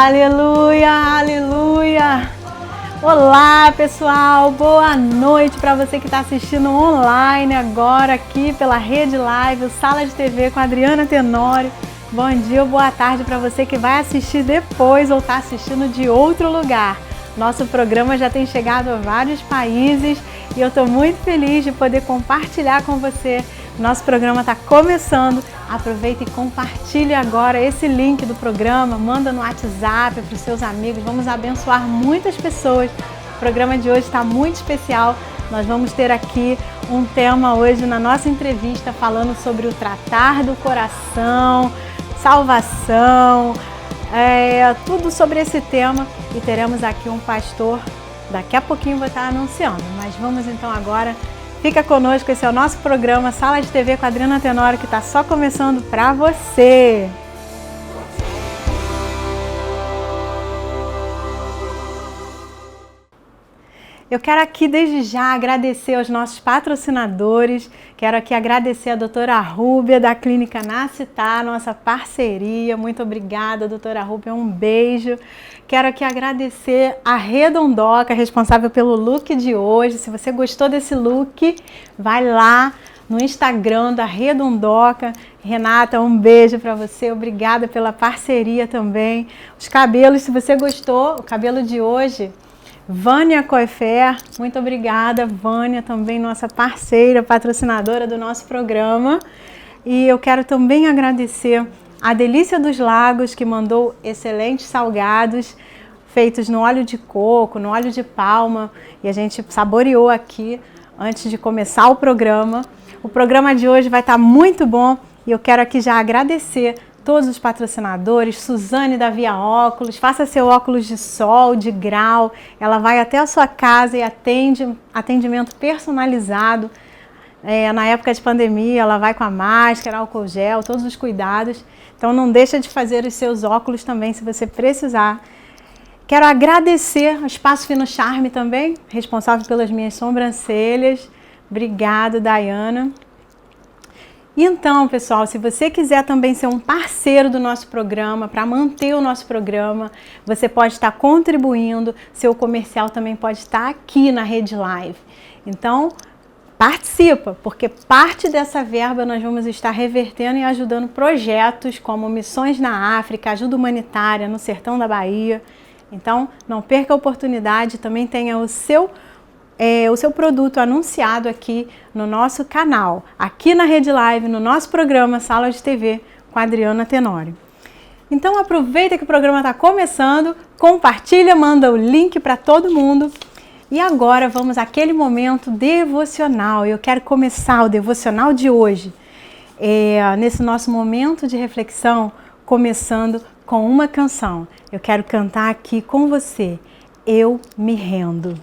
Aleluia, aleluia! Olá pessoal, boa noite para você que está assistindo online agora aqui pela Rede Live, Sala de TV com a Adriana Tenório. Bom dia ou boa tarde para você que vai assistir depois ou está assistindo de outro lugar. Nosso programa já tem chegado a vários países e eu estou muito feliz de poder compartilhar com você. Nosso programa está começando. Aproveita e compartilhe agora esse link do programa, manda no WhatsApp para os seus amigos. Vamos abençoar muitas pessoas. O programa de hoje está muito especial. Nós vamos ter aqui um tema hoje na nossa entrevista falando sobre o tratar do coração, salvação, tudo sobre esse tema. E teremos aqui um pastor, daqui a pouquinho vou estar anunciando. Mas vamos então agora. Fica conosco, esse é o nosso programa Sala de TV com a Adriana Tenório, que está só começando para você. Eu quero aqui desde já agradecer aos nossos patrocinadores, quero aqui agradecer a doutora Rúbia da Clínica Nascitá, nossa parceria, muito obrigada doutora Rúbia, um beijo. Quero aqui agradecer a Redondoca, responsável pelo look de hoje. Se você gostou desse look, vai lá no Instagram da Redondoca. Renata, um beijo para você, obrigada pela parceria também. Os cabelos, se você gostou, o cabelo de hoje, Vânia Coifer, muito obrigada, Vânia, também nossa parceira, patrocinadora do nosso programa. E eu quero também agradecer a Delícia dos Lagos, que mandou excelentes salgados, feitos no óleo de coco, no óleo de palma, e a gente saboreou aqui antes de começar o programa. O programa de hoje vai estar muito bom e eu quero aqui já agradecer todos os patrocinadores, Suzane da Via Óculos, faça seu óculos de sol, de grau, ela vai até a sua casa e atende atendimento personalizado. Na época de pandemia, ela vai com a máscara, álcool gel, todos os cuidados. Então não deixa de fazer os seus óculos também, se você precisar. Quero agradecer ao Espaço Fino Charme também, responsável pelas minhas sobrancelhas. Obrigada, Dayana. E então, pessoal, se você quiser também ser um parceiro do nosso programa, para manter o nosso programa, você pode estar contribuindo, seu comercial também pode estar aqui na Rede Live. Então, participa, porque parte dessa verba nós vamos estar revertendo e ajudando projetos como missões na África, ajuda humanitária no sertão da Bahia. Então, não perca a oportunidade, também tenha o seu produto anunciado aqui no nosso canal, aqui na Rede Live, no nosso programa Sala de TV com a Adriana Tenório. Então aproveita que o programa está começando, compartilha, manda o link para todo mundo. E agora vamos àquele momento devocional. Eu quero começar o devocional de hoje, nesse nosso momento de reflexão, começando com uma canção. Eu quero cantar aqui com você, Eu Me Rendo.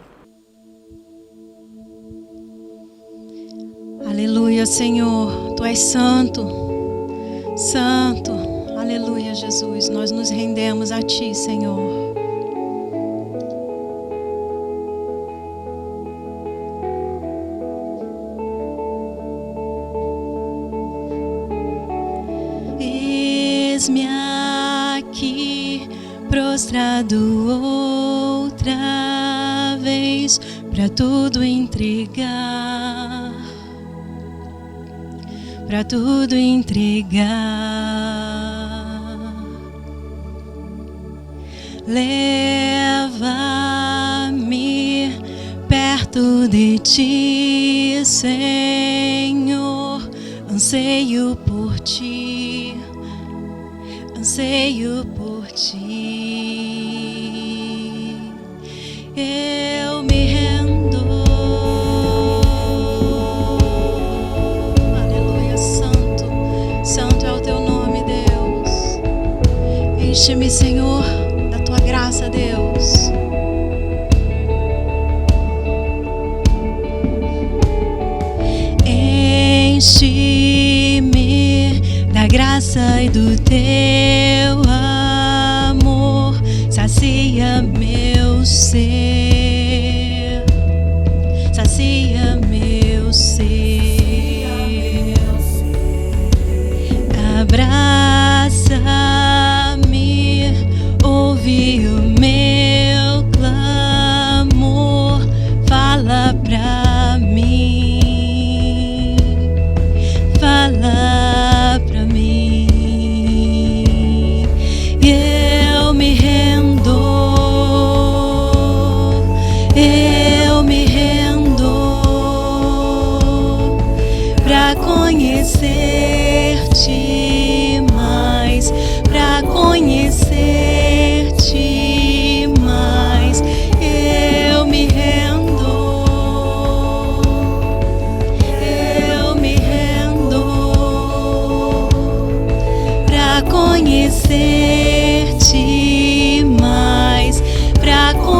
Aleluia, Senhor, Tu és santo, santo, aleluia, Jesus, nós nos rendemos a Ti, Senhor. Eis-me aqui, prostrado outra vez, para tudo entregar. Para tudo entregar, leva-me perto de Ti, Senhor, anseio por Ti, anseio por Ti, eu me rendo. Santo é o Teu nome, Deus. Enche-me, Senhor, da Tua graça, Deus. Enche-me da graça e do Teu amor. Sacia meu ser. Sacia meu ser. Abraça-me, ouve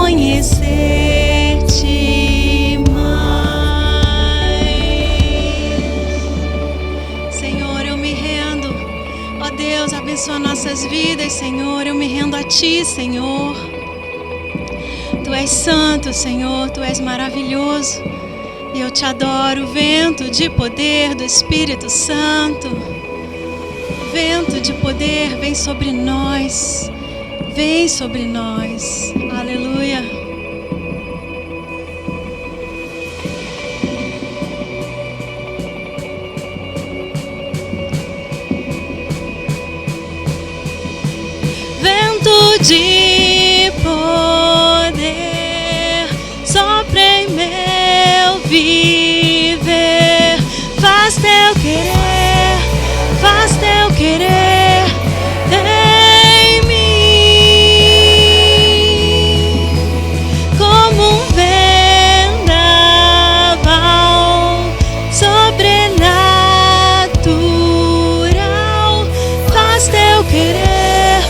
conhecer-te mais. Senhor, eu me rendo. Ó Deus, abençoa nossas vidas, Senhor. Eu me rendo a Ti, Senhor. Tu és santo, Senhor. Tu és maravilhoso. E eu te adoro. Vento de poder do Espírito Santo. Vento de poder, vem sobre nós. Vem sobre nós. Aleluia. Vento de poder, sopra em meu viver. Faz teu querer, faz teu querer em mim, como um vendaval sobrenatural. Faz teu querer,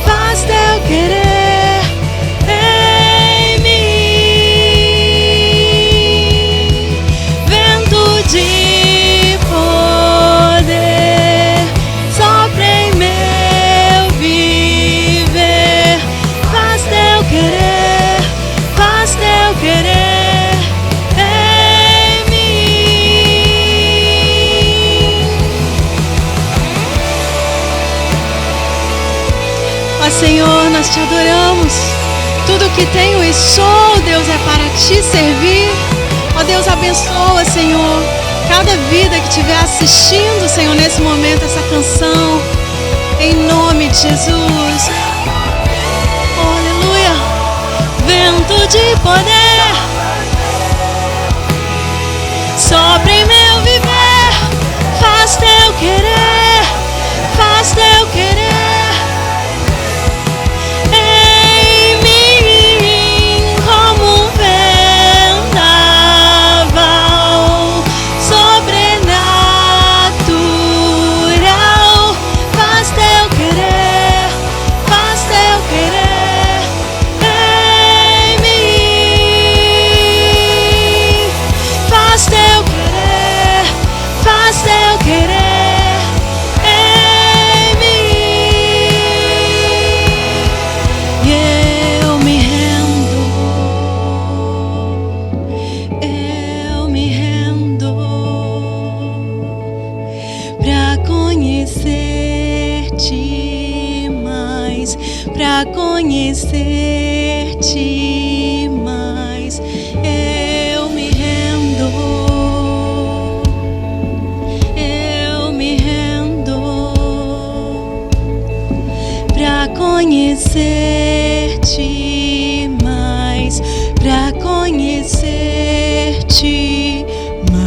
faz teu querer em mim. Vento de poder, sopra em meu viver. Faz teu querer, faz teu querer em mim. Ó Senhor, nós te adoramos. Tudo que tenho e sou, Deus, é para te servir. Ó Deus, abençoa, Senhor, cada vida que estiver assistindo, Senhor, nesse momento, essa canção. Em nome de Jesus. Oh, aleluia. Vento de poder, sopra em meu viver. Faz teu querer, faz teu querer em mim, como um vendaval sobrenatural. Faz teu querer, faz teu querer em mim. Faz teu querer, faz teu querer em mim. E eu me rendo, eu me rendo pra conhecer-te mais, pra conhecer-te mais. Eu me rendo, eu me rendo pra conhecer-te mais, pra conhecer-te mais.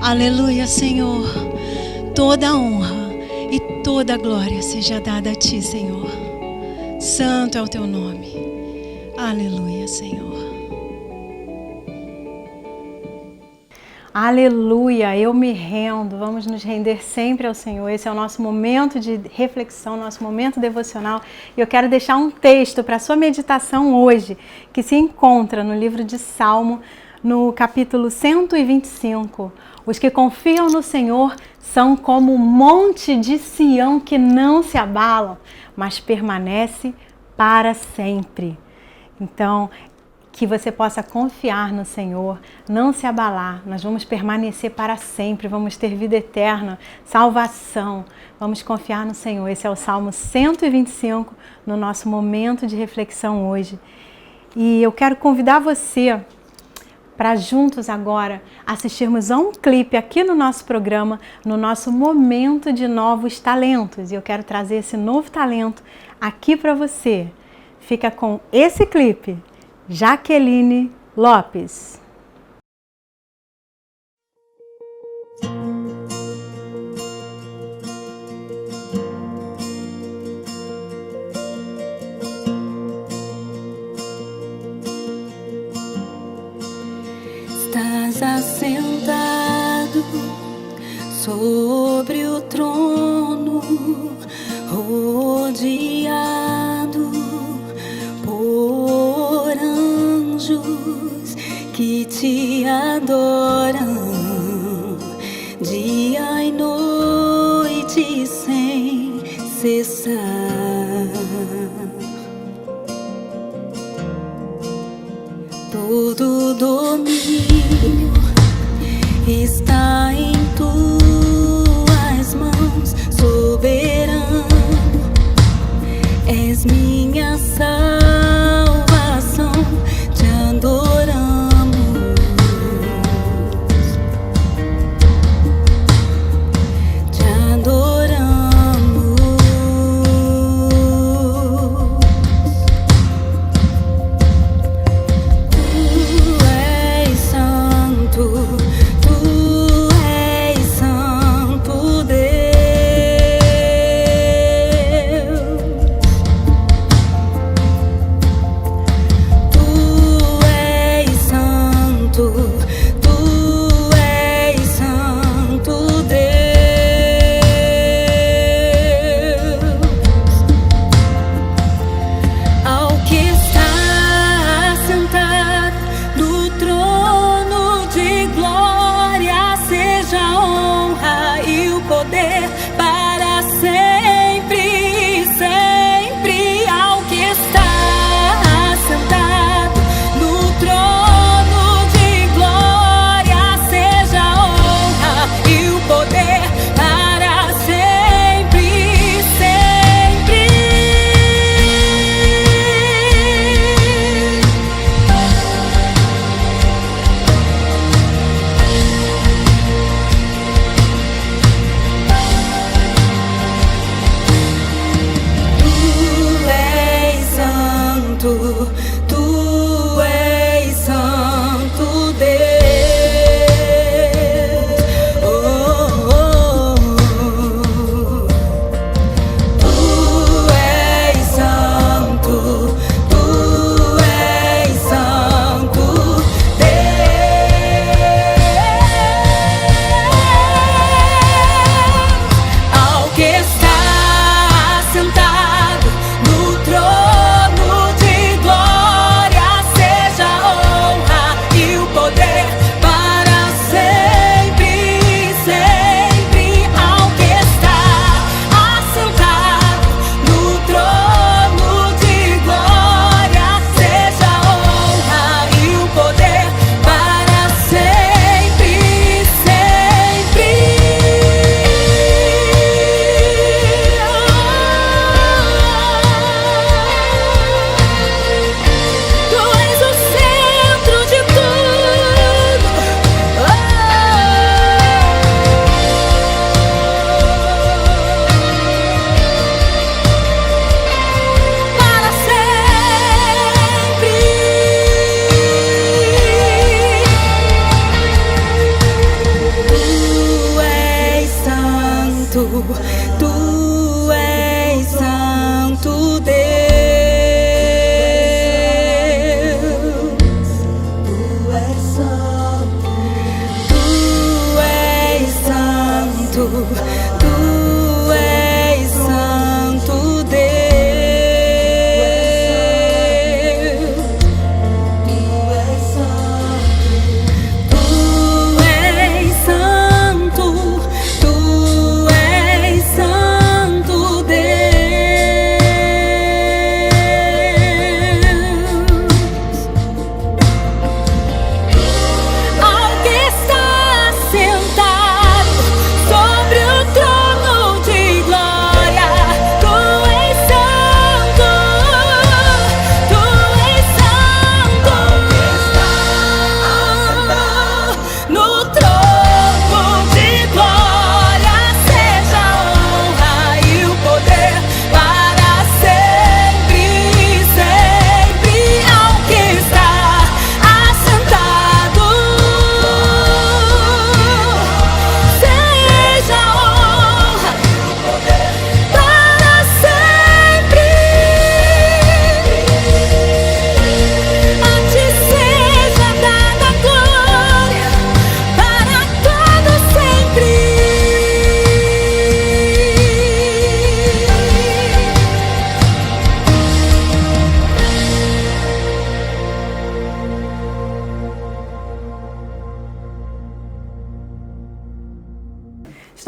Aleluia, Senhor. Toda a honra e toda a glória seja dada a Ti, Senhor. Santo é o Teu nome. Aleluia, Senhor. Aleluia, eu me rendo. Vamos nos render sempre ao Senhor. Esse é o nosso momento de reflexão, nosso momento devocional. E eu quero deixar um texto para a sua meditação hoje, que se encontra no livro de Salmo, no capítulo 125. Os que confiam no Senhor são como um monte de Sião que não se abalam, mas permanece para sempre. Então, que você possa confiar no Senhor, não se abalar. Nós vamos permanecer para sempre, vamos ter vida eterna, salvação. Vamos confiar no Senhor. Esse é o Salmo 125, no nosso momento de reflexão hoje. E eu quero convidar você para juntos agora assistirmos a um clipe aqui no nosso programa, no nosso momento de novos talentos. E eu quero trazer esse novo talento aqui para você. Fica com esse clipe. Jaqueline Lopes. Estás assentado sobre o trono, rodeado cessar. Todo domínio está em tuas mãos, soberano. És minha salvação, te adoramos, te adoramos. Tu és santo, tu és santo Deus.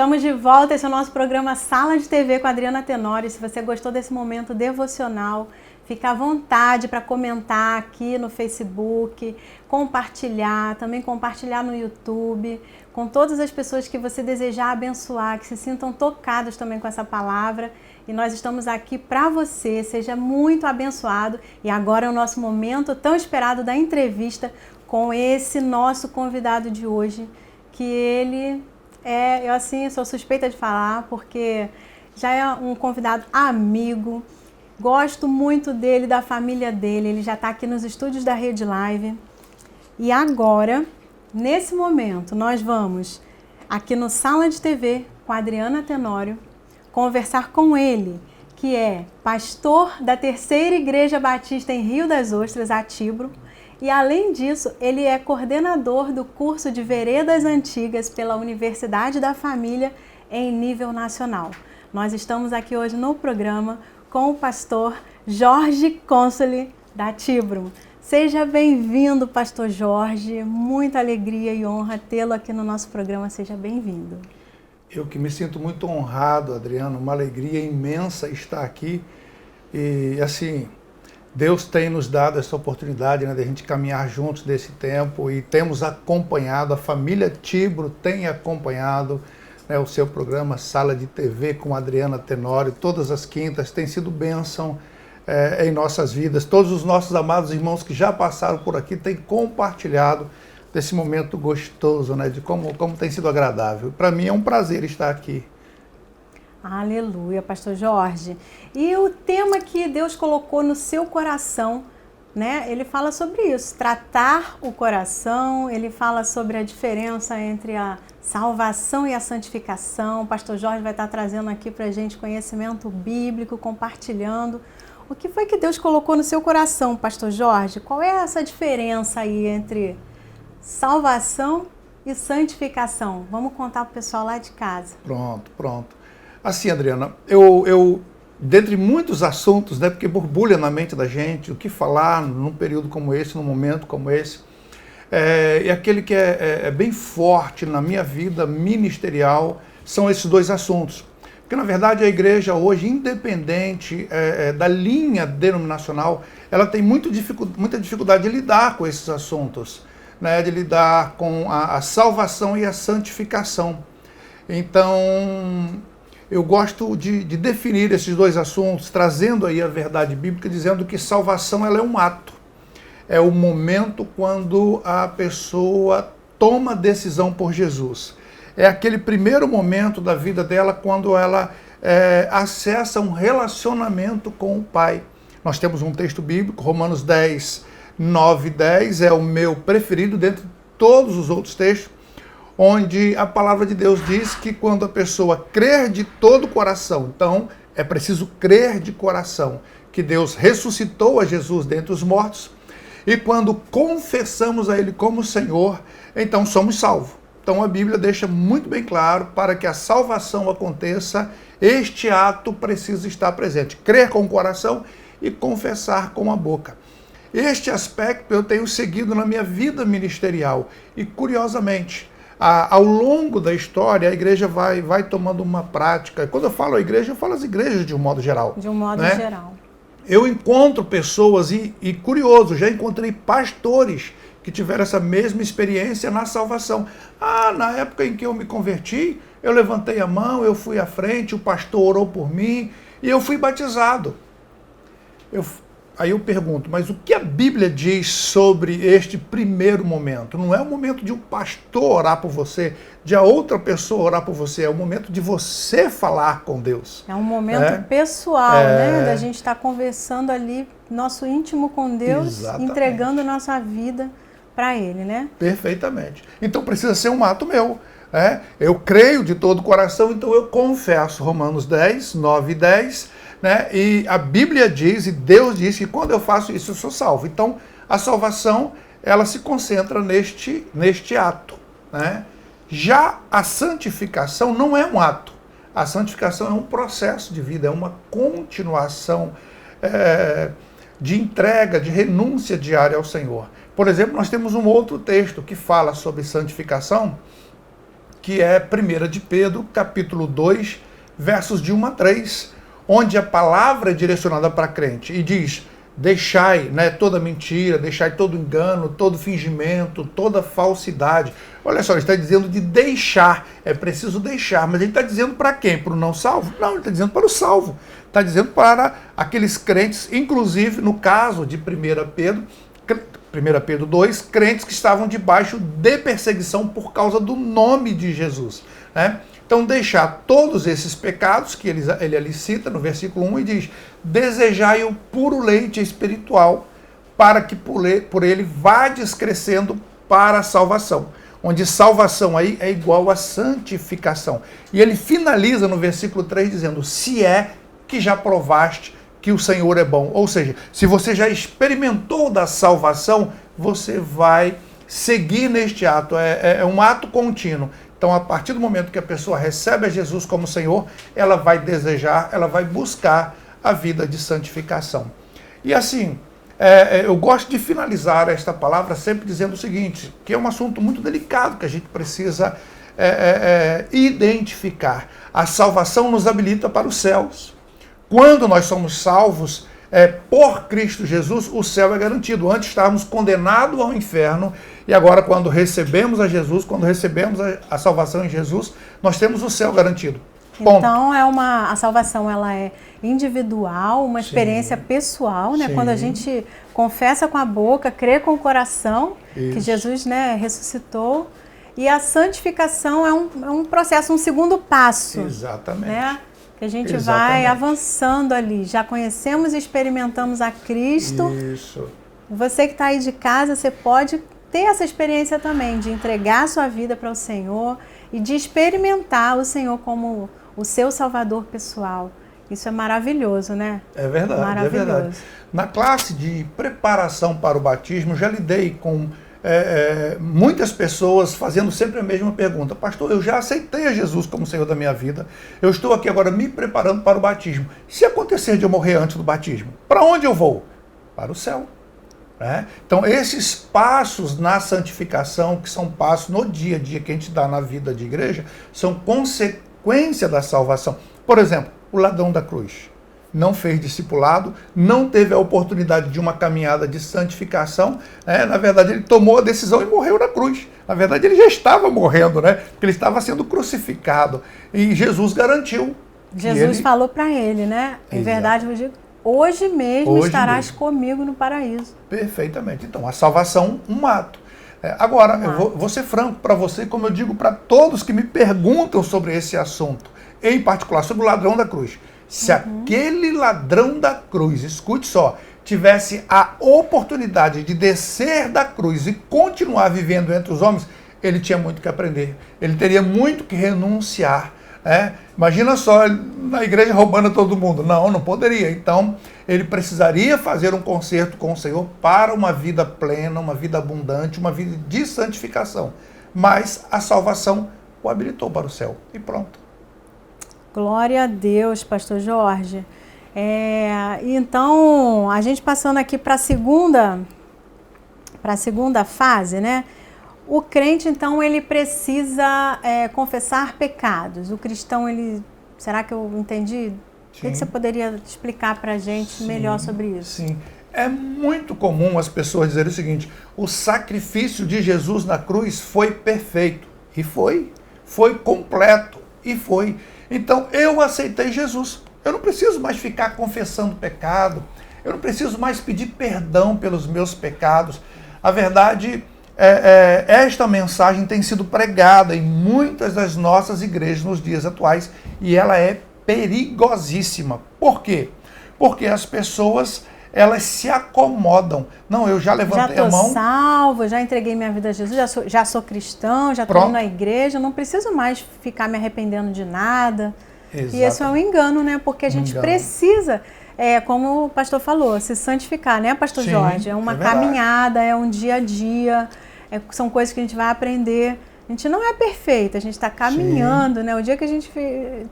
Estamos de volta, esse é o nosso programa Sala de TV com a Adriana Tenório. Se você gostou desse momento devocional, fica à vontade para comentar aqui no Facebook, compartilhar, também compartilhar no YouTube, com todas as pessoas que você desejar abençoar, que se sintam tocados também com essa palavra. E nós estamos aqui para você, seja muito abençoado. E agora é o nosso momento tão esperado da entrevista com esse nosso convidado de hoje, que ele eu assim sou suspeita de falar, porque já é um convidado amigo, gosto muito dele, da família dele, ele já está aqui nos estúdios da Rede Live. E agora, nesse momento, nós vamos aqui no Sala de TV com a Adriana Tenório, conversar com ele, que é pastor da Terceira Igreja Batista em Rio das Ostras, Atibro. E além disso, ele é coordenador do curso de Veredas Antigas pela Universidade da Família em nível nacional. Nós estamos aqui hoje no programa com o pastor Jorge Consoli da Tibro. Seja bem-vindo, pastor Jorge. Muita alegria e honra tê-lo aqui no nosso programa. Seja bem-vindo. Eu que me sinto muito honrado, Adriano. Uma alegria imensa estar aqui. E assim, Deus tem nos dado essa oportunidade, né, de a gente caminhar juntos desse tempo e temos acompanhado, a família Tibro tem acompanhado, né, o seu programa Sala de TV com a Adriana Tenório, todas as quintas, tem sido bênção em nossas vidas. Todos os nossos amados irmãos que já passaram por aqui têm compartilhado desse momento gostoso, né, de como tem sido agradável. Para mim é um prazer estar aqui. Aleluia, pastor Jorge. E o tema que Deus colocou no seu coração, né? Ele fala sobre isso, tratar o coração, ele fala sobre a diferença entre a salvação e a santificação. O pastor Jorge vai estar trazendo aqui para a gente conhecimento bíblico, compartilhando. O que foi que Deus colocou no seu coração, pastor Jorge? Qual é essa diferença aí entre salvação e santificação? Vamos contar para o pessoal lá de casa. Pronto. Assim, Adriana, eu dentre muitos assuntos, né, porque borbulha na mente da gente, o que falar num período como esse, num momento como esse, e aquele que é bem forte na minha vida ministerial são esses dois assuntos. Porque, na verdade, a igreja hoje, independente da linha denominacional, ela tem muita dificuldade de lidar com esses assuntos, né, de lidar com a salvação e a santificação. Então, eu gosto de definir esses dois assuntos, trazendo aí a verdade bíblica, dizendo que salvação ela é um ato. É o momento quando a pessoa toma decisão por Jesus. É aquele primeiro momento da vida dela quando ela acessa um relacionamento com o Pai. Nós temos um texto bíblico, Romanos 10, 9 e 10, é o meu preferido dentre todos os outros textos, onde a palavra de Deus diz que quando a pessoa crer de todo o coração, então é preciso crer de coração, que Deus ressuscitou a Jesus dentre os mortos, e quando confessamos a Ele como Senhor, então somos salvos. Então a Bíblia deixa muito bem claro, para que a salvação aconteça, este ato precisa estar presente, crer com o coração e confessar com a boca. Este aspecto eu tenho seguido na minha vida ministerial, e curiosamente, ao longo da história, a igreja vai tomando uma prática. Quando eu falo a igreja, eu falo as igrejas de um modo geral. De um modo né? geral. Eu encontro pessoas, e curioso, já encontrei pastores que tiveram essa mesma experiência na salvação. Na época em que eu me converti, eu levantei a mão, eu fui à frente, o pastor orou por mim, e eu fui batizado. Aí eu pergunto, mas o que a Bíblia diz sobre este primeiro momento? Não é o momento de um pastor orar por você, de a outra pessoa orar por você, é o momento de você falar com Deus. É um momento pessoal, né? Da gente estar conversando ali, nosso íntimo com Deus, exatamente, entregando nossa vida para Ele, né? Perfeitamente. Então precisa ser um ato meu. Eu creio de todo o coração, então eu confesso. Romanos 10, 9 e 10, né? E a Bíblia diz, e Deus diz que quando eu faço isso eu sou salvo. Então a salvação, ela se concentra neste ato, né? Já a santificação não é um ato. A santificação é um processo de vida, é uma continuação de entrega, de renúncia diária ao Senhor. Por exemplo, nós temos um outro texto que fala sobre santificação, que é 1 de Pedro, capítulo 2, versos de 1 a 3, onde a palavra é direcionada para crente e diz: deixai, né, toda mentira, deixai todo engano, todo fingimento, toda falsidade. Olha só, ele está dizendo de deixar, é preciso deixar, mas ele está dizendo para quem? Para o não salvo? Não, ele está dizendo para o salvo. Está dizendo para aqueles crentes, inclusive no caso de 1 Pedro 2, crentes que estavam debaixo de perseguição por causa do nome de Jesus, né? Então, deixar todos esses pecados, que ele ali cita no versículo 1 e diz: desejai o puro leite espiritual, para que por ele vades crescendo para a salvação. Onde salvação aí é igual a santificação. E ele finaliza no versículo 3 dizendo: se é que já provaste que o Senhor é bom. Ou seja, se você já experimentou da salvação, você vai seguir neste ato. É um ato contínuo. Então, a partir do momento que a pessoa recebe a Jesus como Senhor, ela vai desejar, ela vai buscar a vida de santificação. E assim, eu gosto de finalizar esta palavra sempre dizendo o seguinte, que é um assunto muito delicado que a gente precisa identificar. A salvação nos habilita para os céus. Quando nós somos salvos por Cristo Jesus, o céu é garantido. Antes estávamos condenados ao inferno, e agora, quando recebemos a Jesus, quando recebemos a salvação em Jesus, nós temos o céu garantido. Ponto. Então, a salvação ela é individual, uma experiência pessoal, né? Sim. Quando a gente confessa com a boca, crê com o coração Isso. que Jesus, né, ressuscitou. E a santificação é um processo, um segundo passo. Exatamente. Né? Que a gente Exatamente. vai avançando ali. Já conhecemos e experimentamos a Cristo. Isso. Você que está aí de casa, você pode ter essa experiência também de entregar a sua vida para o Senhor e de experimentar o Senhor como o seu Salvador pessoal. Isso é maravilhoso, né? É verdade, Maravilhoso. é verdade. Na classe de preparação para o batismo, já lidei com muitas pessoas fazendo sempre a mesma pergunta: pastor, eu já aceitei a Jesus como Senhor da minha vida, eu estou aqui agora me preparando para o batismo. Se acontecer de eu morrer antes do batismo, para onde eu vou? Para o céu. Então, esses passos na santificação, que são passos no dia a dia que a gente dá na vida de igreja, são consequência da salvação. Por exemplo, o ladrão da cruz não fez discipulado, não teve a oportunidade de uma caminhada de santificação, na verdade ele tomou a decisão e morreu na cruz. Na verdade ele já estava morrendo, né? Porque ele estava sendo crucificado, e Jesus garantiu. Jesus falou para ele, né? Em verdade eu digo, hoje mesmo estarás comigo no paraíso. Perfeitamente. Então, a salvação, um ato. Agora, eu vou ser franco para você, como eu digo para todos que me perguntam sobre esse assunto, em particular sobre o ladrão da cruz. Se aquele ladrão da cruz, escute só, tivesse a oportunidade de descer da cruz e continuar vivendo entre os homens, ele tinha muito que aprender. Ele teria muito que renunciar. Imagina só, na igreja roubando todo mundo. Não poderia. Então, ele precisaria fazer um concerto com o Senhor para uma vida plena, uma vida abundante, uma vida de santificação. Mas a salvação o habilitou para o céu. E pronto. Glória a Deus, pastor Jorge. Então, a gente passando aqui para a segunda fase, né? O crente, então, ele precisa confessar pecados. O cristão, será que eu entendi? Sim. O que você poderia explicar para a gente melhor sobre isso? Sim. É muito comum as pessoas dizerem o seguinte: o sacrifício de Jesus na cruz foi perfeito. E foi completo. E foi. Então, eu aceitei Jesus. Eu não preciso mais ficar confessando pecado. Eu não preciso mais pedir perdão pelos meus pecados. A verdade esta mensagem tem sido pregada em muitas das nossas igrejas nos dias atuais, e ela é perigosíssima. Por quê? Porque as pessoas, elas se acomodam. Não, eu já levantei a mão. Já estou salvo, já entreguei minha vida a Jesus, já sou cristão, já estou indo na igreja, não preciso mais ficar me arrependendo de nada. Exato. E isso é um engano, né? Porque a gente precisa, como o pastor falou, se santificar, né, pastor Jorge? É uma caminhada, é um dia a dia, são coisas que a gente vai aprender. A gente não é perfeito, a gente está caminhando, né? O dia que a gente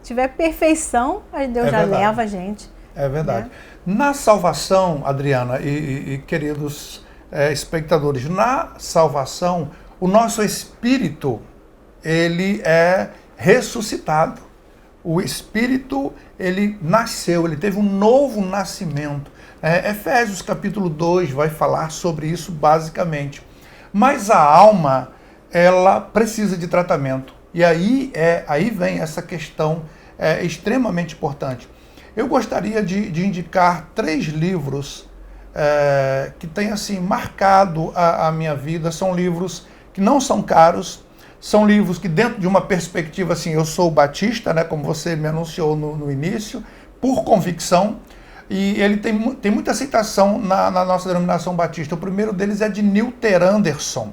tiver perfeição, Deus já leva a gente. É verdade. Na salvação, Adriana e queridos espectadores, na salvação, o nosso espírito, ele é ressuscitado. O Espírito, ele nasceu, ele teve um novo nascimento. Efésios capítulo 2 vai falar sobre isso basicamente. Mas a alma, ela precisa de tratamento. E aí vem essa questão extremamente importante. Eu gostaria de indicar 3 livros que têm assim, marcado a minha vida. São livros que não são caros, são livros que dentro de uma perspectiva assim, eu sou batista, né, como você me anunciou no início, por convicção, e ele tem muita aceitação na nossa denominação batista. O primeiro deles é de Newter Anderson,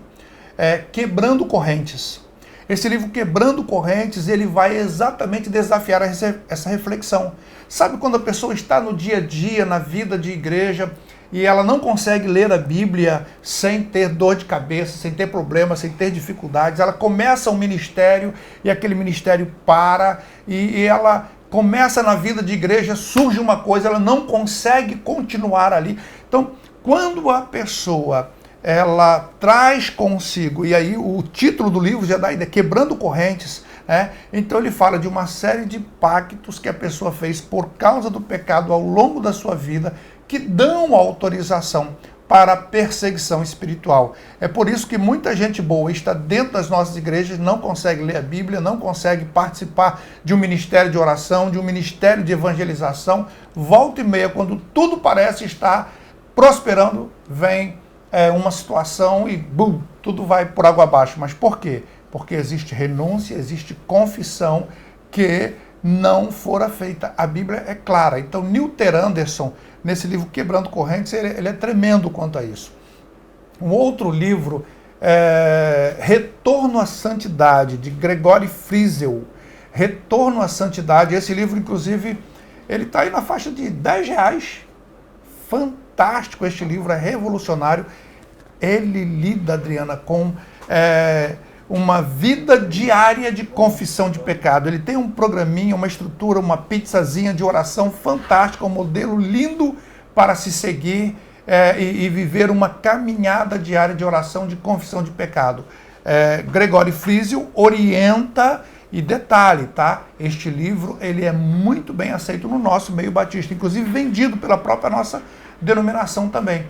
Quebrando Correntes. Esse livro, Quebrando Correntes, ele vai exatamente desafiar essa reflexão. Sabe quando a pessoa está no dia a dia, na vida de igreja, e ela não consegue ler a Bíblia sem ter dor de cabeça, sem ter problemas, sem ter dificuldades? Ela começa um ministério e aquele ministério para, e ela começa na vida de igreja, surge uma coisa, ela não consegue continuar ali. Então, quando a pessoa ela traz consigo, e aí o título do livro já dá a ideia, Quebrando Correntes, então ele fala de uma série de pactos que a pessoa fez por causa do pecado ao longo da sua vida, que dão autorização para a perseguição espiritual. É por isso que muita gente boa está dentro das nossas igrejas, não consegue ler a Bíblia, não consegue participar de um ministério de oração, de um ministério de evangelização. Volta e meia, quando tudo parece estar prosperando, vem uma situação e bum, tudo vai por água abaixo. Mas por quê? Porque existe renúncia, existe confissão que não fora feita. A Bíblia é clara. Então, Newter Anderson, nesse livro Quebrando Correntes, ele é tremendo quanto a isso. Um outro livro é Retorno à Santidade, de Gregory Friesel. Retorno à Santidade. Esse livro, inclusive, ele está aí na faixa de R$10. Fantástico este livro, é revolucionário. Ele lida, Adriana, com uma vida diária de confissão de pecado. Ele tem um programinha, uma estrutura, uma pizzazinha de oração fantástica, um modelo lindo para se seguir e viver uma caminhada diária de oração de confissão de pecado. Gregory Friesel orienta, e detalhe, tá? Este livro ele é muito bem aceito no nosso meio batista, inclusive vendido pela própria nossa denominação também.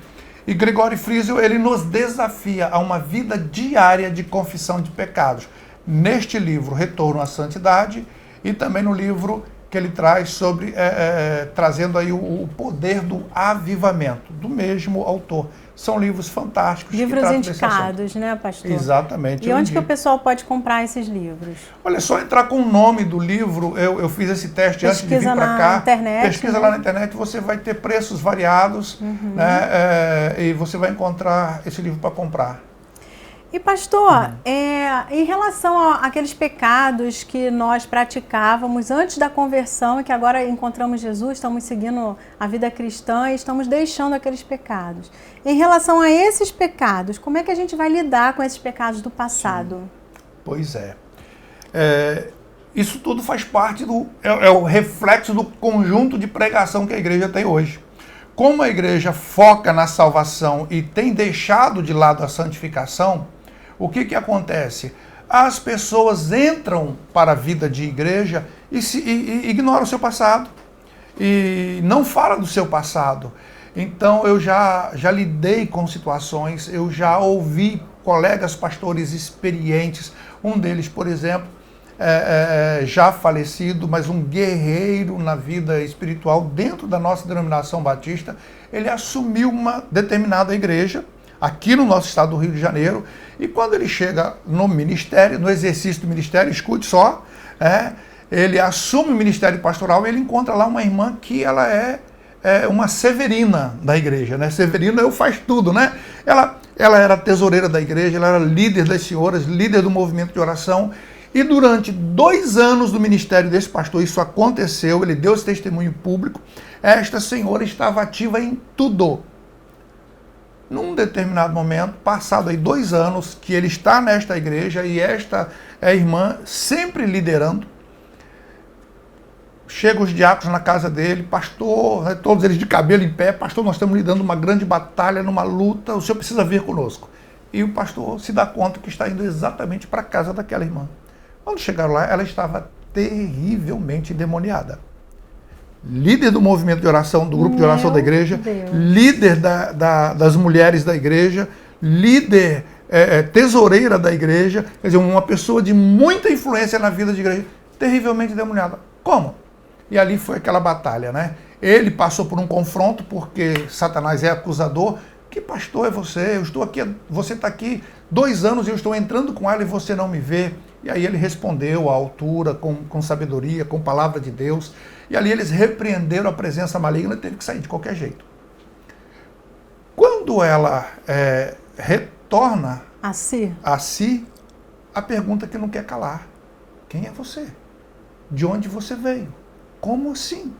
E Gregory Friesel, ele nos desafia a uma vida diária de confissão de pecados. Neste livro, Retorno à Santidade, e também no livro que ele traz sobre, trazendo aí o poder do avivamento, do mesmo autor. São livros fantásticos. Livros indicados, né, pastor? Exatamente. E onde que o pessoal pode comprar esses livros? Olha, só entrar com o nome do livro, eu fiz esse teste antes de vir para cá. Pesquisa lá na internet, você vai ter preços variados, né, e você vai encontrar esse livro para comprar. E pastor, em relação àqueles pecados que nós praticávamos antes da conversão e que agora encontramos Jesus, estamos seguindo a vida cristã e estamos deixando aqueles pecados. Em relação a esses pecados, como é que a gente vai lidar com esses pecados do passado? Sim. Pois é. Isso tudo faz parte é o reflexo do conjunto de pregação que a igreja tem hoje. Como a igreja foca na salvação e tem deixado de lado a santificação, o que acontece? As pessoas entram para a vida de igreja e ignoram o seu passado. E não falam do seu passado. Então eu já lidei com situações, eu já ouvi colegas pastores experientes, um deles, por exemplo, já falecido, mas um guerreiro na vida espiritual dentro da nossa denominação batista. Ele assumiu uma determinada igreja, aqui no nosso estado do Rio de Janeiro, e quando ele chega no ministério, no exercício do ministério, escute só, ele assume o ministério pastoral e ele encontra lá uma irmã que ela é uma severina da igreja, né? Severina eu faz tudo, né? Ela era tesoureira da igreja, ela era líder das senhoras, líder do movimento de oração, e durante 2 anos do ministério desse pastor, isso aconteceu, ele deu esse testemunho público, esta senhora estava ativa em tudo. Num determinado momento, passado aí 2 anos, que ele está nesta igreja e esta irmã sempre liderando, chegam os diáconos na casa dele, pastor, né, todos eles de cabelo em pé, pastor, nós estamos lidando uma grande batalha, numa luta, o senhor precisa vir conosco. E o pastor se dá conta que está indo exatamente para a casa daquela irmã. Quando chegaram lá, ela estava terrivelmente endemoniada. Líder do movimento de oração, do grupo de oração da igreja, Deus. líder das mulheres da igreja, líder, tesoureira da igreja, quer dizer, uma pessoa de muita influência na vida da igreja, terrivelmente endemoniada. Como? E ali foi aquela batalha, né? Ele passou por um confronto, porque Satanás é acusador. Que pastor é você? Eu estou aqui, você está aqui 2 anos e eu estou entrando com ela e você não me vê. E aí ele respondeu à altura, com sabedoria, com palavra de Deus. E ali eles repreenderam a presença maligna e teve que sair de qualquer jeito. Quando ela retorna a si, a pergunta que não quer calar: quem é você? De onde você veio? Como assim?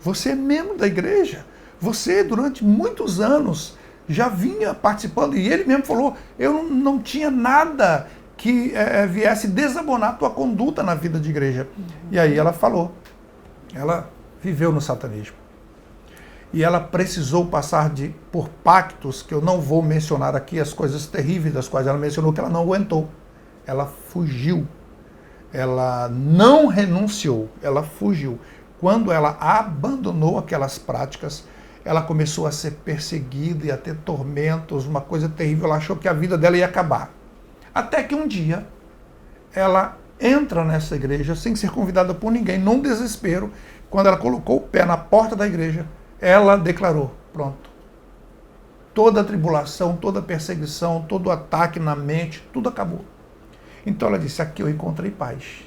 Você é membro da igreja? Você, durante muitos anos, já vinha participando, e ele mesmo falou: eu não tinha nada que viesse desabonar a tua conduta na vida de igreja. E aí ela falou, ela viveu no satanismo. E ela precisou passar por pactos, que eu não vou mencionar aqui, as coisas terríveis das quais ela mencionou, que ela não aguentou. Ela fugiu. Ela não renunciou, ela fugiu. Quando ela abandonou aquelas práticas, ela começou a ser perseguida e a ter tormentos, uma coisa terrível. Ela achou que a vida dela ia acabar. Até que um dia, ela entra nessa igreja sem ser convidada por ninguém, num desespero. Quando ela colocou o pé na porta da igreja, ela declarou: pronto. Toda a tribulação, toda a perseguição, todo o ataque na mente, tudo acabou. Então ela disse: aqui eu encontrei paz.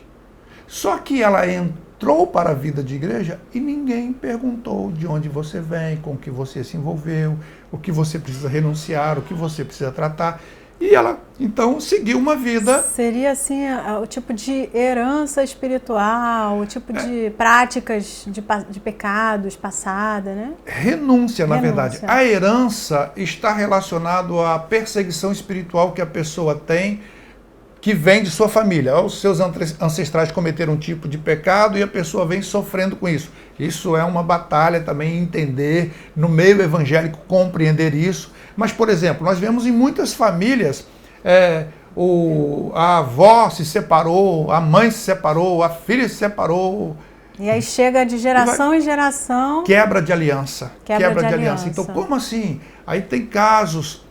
Só que ela entrou para a vida de igreja e ninguém perguntou de onde você vem, com o que você se envolveu, o que você precisa renunciar, o que você precisa tratar. E ela, então, seguiu uma vida... Seria, assim, o tipo de herança espiritual, o tipo de práticas de pecados passada, né? Renúncia, na verdade. A herança está relacionada à perseguição espiritual que a pessoa tem, que vem de sua família. Os seus ancestrais cometeram um tipo de pecado e a pessoa vem sofrendo com isso. Isso é uma batalha também, entender, no meio evangélico, compreender isso. Mas, por exemplo, nós vemos em muitas famílias, a avó se separou, a mãe se separou, a filha se separou. E aí chega de geração em geração... Quebra de aliança. Quebra de aliança. Então, como assim? Aí tem casos...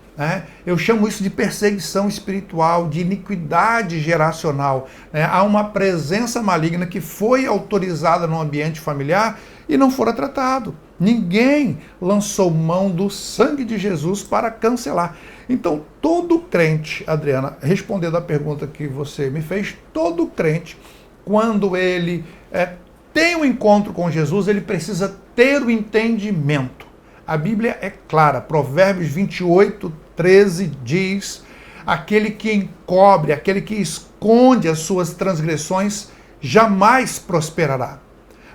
Eu chamo isso de perseguição espiritual, de iniquidade geracional. Há uma presença maligna que foi autorizada no ambiente familiar e não fora tratado. Ninguém lançou mão do sangue de Jesus para cancelar. Então, todo crente, Adriana, respondendo à pergunta que você me fez, todo crente, quando ele tem um encontro com Jesus, ele precisa ter o entendimento. A Bíblia é clara, Provérbios 28, 13 diz: aquele que encobre, aquele que esconde as suas transgressões, jamais prosperará.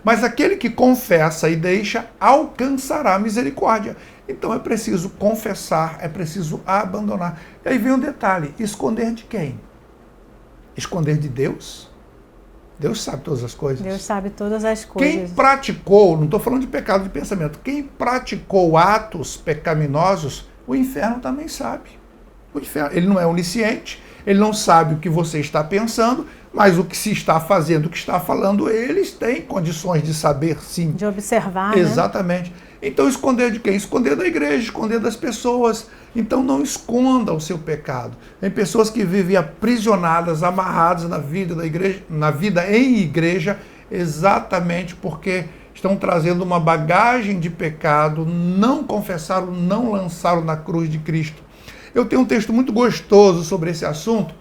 Mas aquele que confessa e deixa, alcançará a misericórdia. Então é preciso confessar, é preciso abandonar. E aí vem um detalhe: esconder de quem? Esconder de Deus? Deus sabe todas as coisas. Deus sabe todas as coisas. Quem praticou, não estou falando de pecado de pensamento, quem praticou atos pecaminosos, o inferno também sabe. O inferno, ele não é onisciente, ele não sabe o que você está pensando, mas o que se está fazendo, o que está falando, eles têm condições de saber, sim. De observar, exatamente. Né? Então, esconder de quem? Esconder da igreja, esconder das pessoas. Então, não esconda o seu pecado. Tem pessoas que vivem aprisionadas, amarradas na vida da igreja, na vida em igreja, exatamente porque estão trazendo uma bagagem de pecado, não confessaram, não lançaram na cruz de Cristo. Eu tenho um texto muito gostoso sobre esse assunto,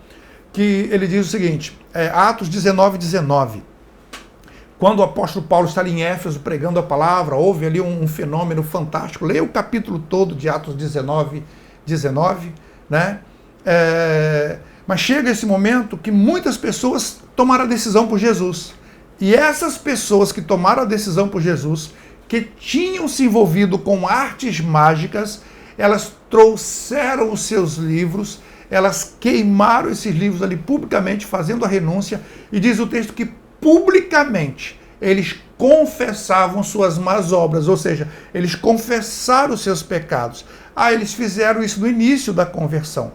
que ele diz o seguinte, Atos 19, 19. Quando o apóstolo Paulo está ali em Éfeso pregando a palavra, houve ali um fenômeno fantástico. Leia o capítulo todo de Atos 19, 19, né? Mas chega esse momento que muitas pessoas tomaram a decisão por Jesus. E essas pessoas que tomaram a decisão por Jesus, que tinham se envolvido com artes mágicas, elas trouxeram os seus livros, elas queimaram esses livros ali publicamente, fazendo a renúncia, e diz o texto que publicamente eles confessavam suas más obras, ou seja, eles confessaram os seus pecados. Eles fizeram isso no início da conversão.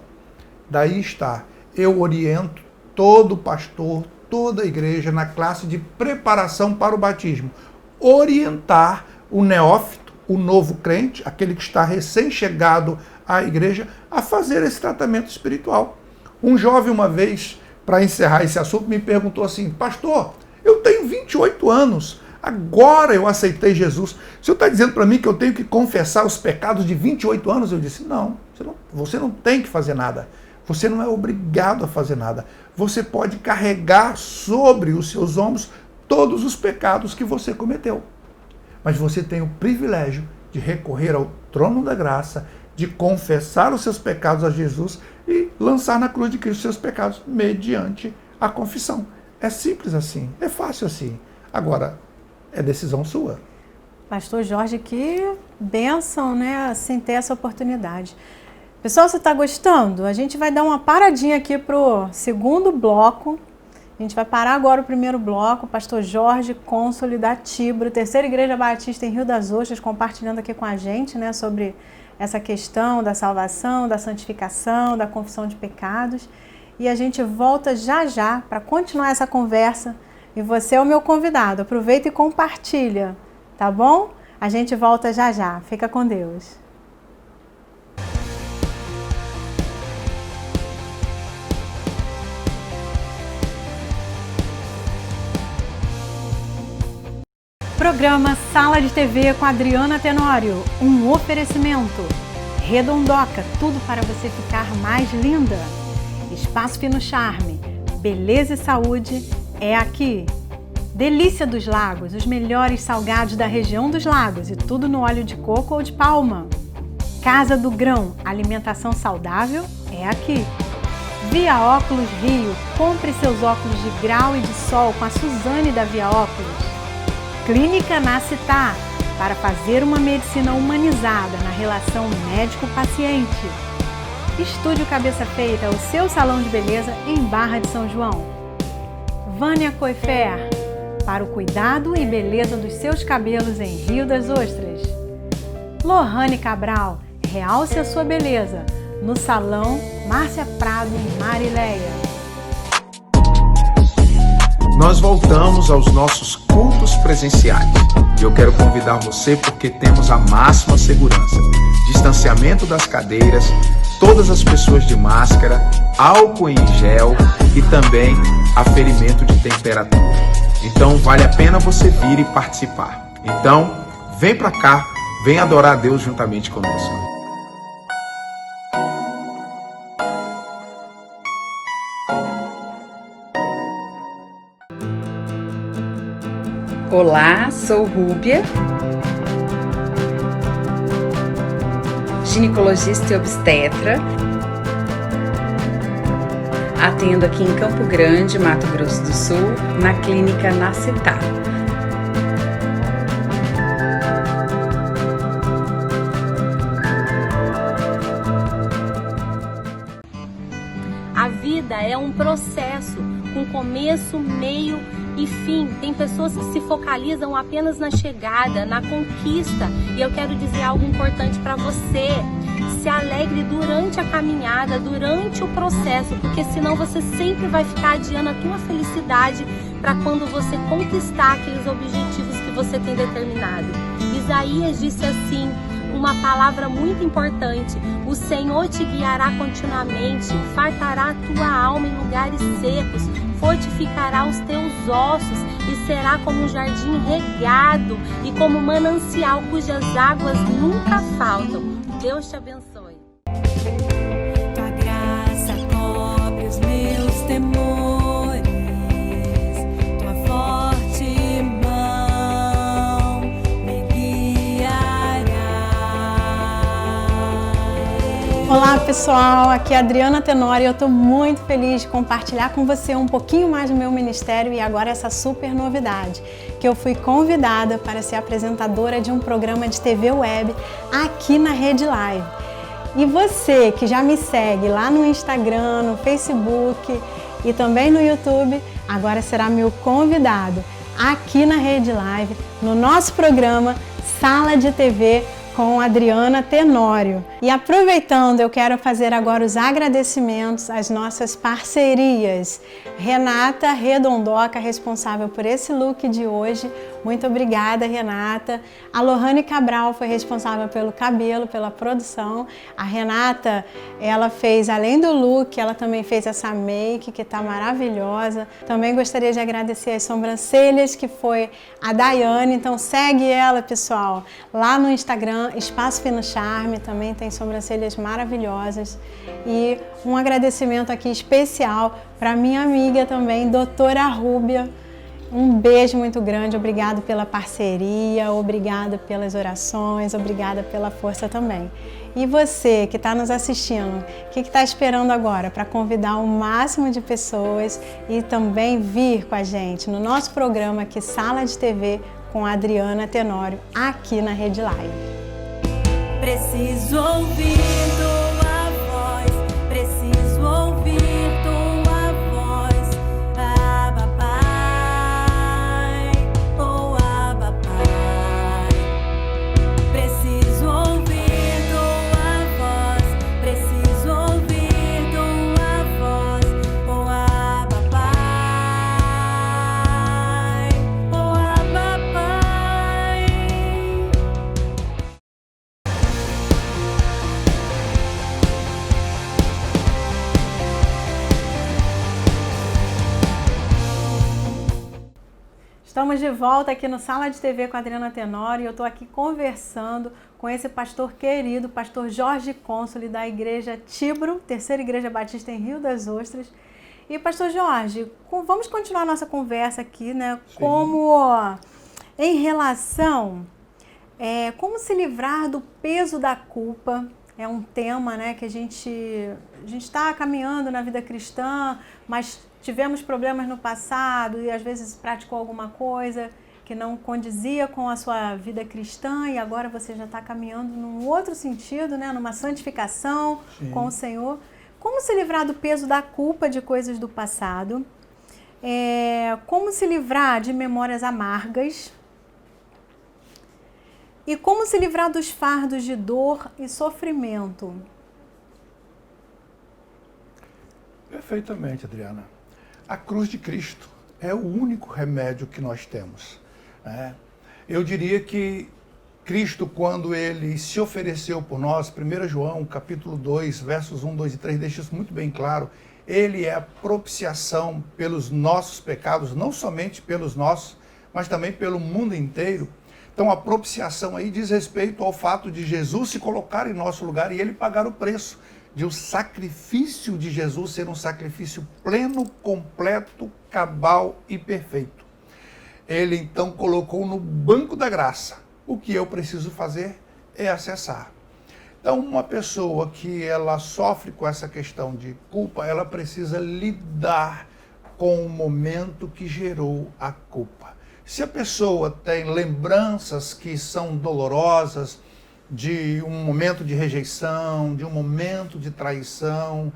Daí está, eu oriento todo pastor, toda a igreja na classe de preparação para o batismo, orientar o neófito, o novo crente, aquele que está recém-chegado à igreja, a fazer esse tratamento espiritual. Um jovem uma vez, para encerrar esse assunto, me perguntou assim: pastor, eu tenho 28 anos, agora eu aceitei Jesus. O senhor está dizendo para mim que eu tenho que confessar os pecados de 28 anos? Eu disse: não, você não tem que fazer nada. Você não é obrigado a fazer nada. Você pode carregar sobre os seus ombros todos os pecados que você cometeu. Mas você tem o privilégio de recorrer ao trono da graça, de confessar os seus pecados a Jesus e lançar na cruz de Cristo os seus pecados mediante a confissão. É simples assim, é fácil assim. Agora, é decisão sua. Pastor Jorge, que bênção, né? Sem ter essa oportunidade. Pessoal, você está gostando? A gente vai dar uma paradinha aqui para o segundo bloco. A gente vai parar agora o primeiro bloco. Pastor Jorge, cônsule da Tibro, Terceira Igreja Batista em Rio das Ostras, compartilhando aqui com a gente, né, sobre essa questão da salvação, da santificação, da confissão de pecados. E a gente volta já já para continuar essa conversa. E você é o meu convidado. Aproveita e compartilha, tá bom? A gente volta já já. Fica com Deus. Programa Sala de TV com Adriana Tenório, um oferecimento. Redondoca, tudo para você ficar mais linda. Espaço Fino Charme, beleza e saúde é aqui. Delícia dos Lagos, os melhores salgados da região dos lagos e tudo no óleo de coco ou de palma. Casa do Grão, alimentação saudável é aqui. Via Óculos Rio, compre seus óculos de grau e de sol com a Suzane da Via Óculos. Clínica Nascitá, para fazer uma medicina humanizada na relação médico-paciente. Estúdio Cabeça Feita, o seu salão de beleza em Barra de São João. Vânia Coifer, para o cuidado e beleza dos seus cabelos em Rio das Ostras. Lohane Cabral, realce a sua beleza no salão Márcia Prado em Marileia. Nós voltamos aos nossos cultos presenciais. E eu quero convidar você porque temos a máxima segurança. Distanciamento das cadeiras, todas as pessoas de máscara, álcool em gel e também aferimento de temperatura. Então vale a pena você vir e participar. Então, vem pra cá, vem adorar a Deus juntamente conosco. Olá, sou Rúbia, ginecologista e obstetra. Atendo aqui em Campo Grande, Mato Grosso do Sul, na Clínica Nascitá. A vida é um processo com começo, meio e fim. Tem pessoas que se focalizam apenas na chegada, na conquista. E eu quero dizer algo importante para você. Se alegre durante a caminhada, durante o processo, porque senão você sempre vai ficar adiando a tua felicidade para quando você conquistar aqueles objetivos que você tem determinado. Isaías disse assim, uma palavra muito importante: o Senhor te guiará continuamente, fartará a tua alma em lugares secos, fortificará os teus ossos e será como um jardim regado e como um manancial cujas águas nunca faltam. Deus te abençoe. Tua graça cobre os meus temores, tua forte mão me guiará. Olá pessoal, aqui é a Adriana Tenório e eu estou muito feliz de compartilhar com você um pouquinho mais do meu ministério e agora essa super novidade, que eu fui convidada para ser apresentadora de um programa de TV web aqui na Rede Live. E você que já me segue lá no Instagram, no Facebook e também no YouTube, agora será meu convidado aqui na Rede Live, no nosso programa Sala de TV com com Adriana Tenório. E aproveitando, eu quero fazer agora os agradecimentos às nossas parcerias. Renata Redondoca, responsável por esse look de hoje. Muito obrigada, Renata. A Lohane Cabral foi responsável pelo cabelo, pela produção. A Renata, ela fez, além do look, ela também fez essa make, que tá maravilhosa. Também gostaria de agradecer as sobrancelhas, que foi a Daiane. Então segue ela, pessoal, lá no Instagram, Espaço Fino Charme, também tem sobrancelhas maravilhosas. E um agradecimento aqui especial para minha amiga também, doutora Rúbia. Um beijo muito grande, obrigado pela parceria, obrigada pelas orações, obrigada pela força também. E você que está nos assistindo, o que está esperando agora para convidar o máximo de pessoas e também vir com a gente no nosso programa aqui, Sala de TV, com a Adriana Tenório, aqui na Rede Live. Preciso ouvir tua voz, preciso ouvir tua voz, Abba Pai, oh Abba Pai. Preciso ouvir tua voz, preciso ouvir tua voz, oh Abba Pai, oh Abba Pai. Estamos de volta aqui no Sala de TV com a Adriana Tenório e eu estou aqui conversando com esse pastor querido, pastor Jorge Consoli, da Igreja Tibro, Terceira Igreja Batista em Rio das Ostras. E pastor Jorge, vamos continuar a nossa conversa aqui, né? Sim. Como em relação, como se livrar do peso da culpa. É um tema, né, que a gente está caminhando na vida cristã, mas tivemos problemas no passado e às vezes praticou alguma coisa que não condizia com a sua vida cristã e agora você já está caminhando num outro sentido, né, numa santificação Sim. com o Senhor. Como se livrar do peso da culpa de coisas do passado? Como se livrar de memórias amargas? E como se livrar dos fardos de dor e sofrimento? Perfeitamente, Adriana. A cruz de Cristo é o único remédio que nós temos, né? Eu diria que Cristo, quando ele se ofereceu por nós, 1 João, capítulo 2, versos 1, 2 e 3, deixa isso muito bem claro. Ele é a propiciação pelos nossos pecados, não somente pelos nossos, mas também pelo mundo inteiro. Então a propiciação aí diz respeito ao fato de Jesus se colocar em nosso lugar e ele pagar o preço de o sacrifício de Jesus ser um sacrifício pleno, completo, cabal e perfeito. Ele então colocou no banco da graça. O que eu preciso fazer é acessar. Então uma pessoa que ela sofre com essa questão de culpa, ela precisa lidar com o momento que gerou a culpa. Se a pessoa tem lembranças que são dolorosas, de um momento de rejeição, de um momento de traição,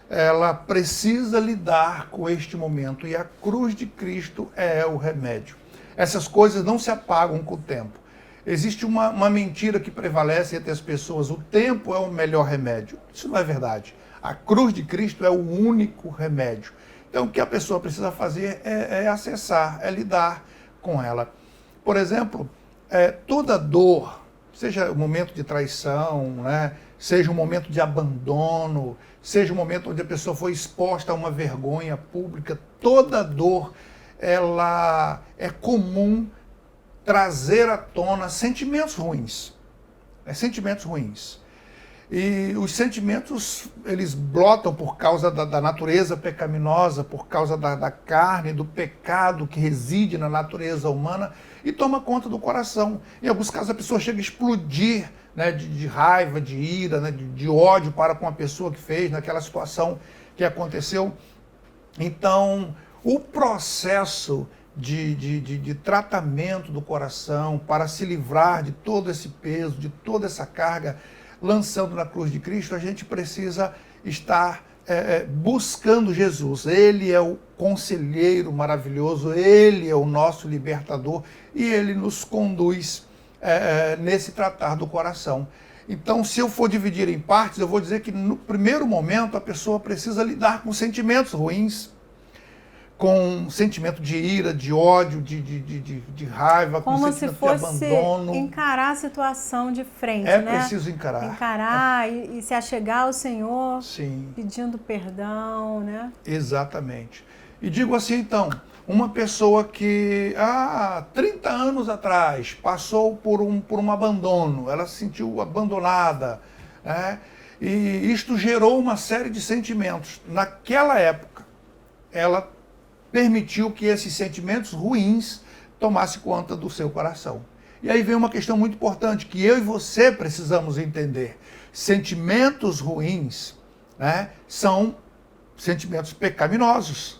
ela precisa lidar com este momento e a cruz de Cristo é o remédio. Essas coisas não se apagam com o tempo. Existe uma mentira que prevalece entre as pessoas, o tempo é o melhor remédio. Isso não é verdade. A cruz de Cristo é o único remédio. Então, o que a pessoa precisa fazer é acessar, é lidar com ela. Por exemplo, toda dor, seja um momento de traição, né? Seja um momento de abandono, seja um momento onde a pessoa foi exposta a uma vergonha pública, toda dor, ela é comum trazer à tona sentimentos ruins. Sentimentos ruins. E os sentimentos, eles brotam por causa da natureza pecaminosa, por causa da carne, do pecado que reside na natureza humana e toma conta do coração. Em alguns casos a pessoa chega a explodir, né, de raiva, de ira, né, de ódio para com a pessoa que fez naquela situação que aconteceu. Então, o processo de tratamento do coração para se livrar de todo esse peso, de toda essa carga, lançando na cruz de Cristo, a gente precisa estar buscando Jesus. Ele é o conselheiro maravilhoso, Ele é o nosso libertador e Ele nos conduz nesse tratar do coração. Então, se eu for dividir em partes, eu vou dizer que no primeiro momento a pessoa precisa lidar com sentimentos ruins, com sentimento de ira, de ódio, de raiva, com Como se sentimento de fosse abandono. encarar a situação de frente, É né? preciso encarar. Encarar e se achegar ao Senhor, Sim, pedindo perdão, né? exatamente. E digo assim, então, uma pessoa que há 30 anos atrás passou por um abandono, ela se sentiu abandonada, né? E isto gerou uma série de sentimentos. Naquela época, ela permitiu que esses sentimentos ruins tomassem conta do seu coração. E aí vem uma questão muito importante que eu e você precisamos entender. Sentimentos ruins, né, são sentimentos pecaminosos.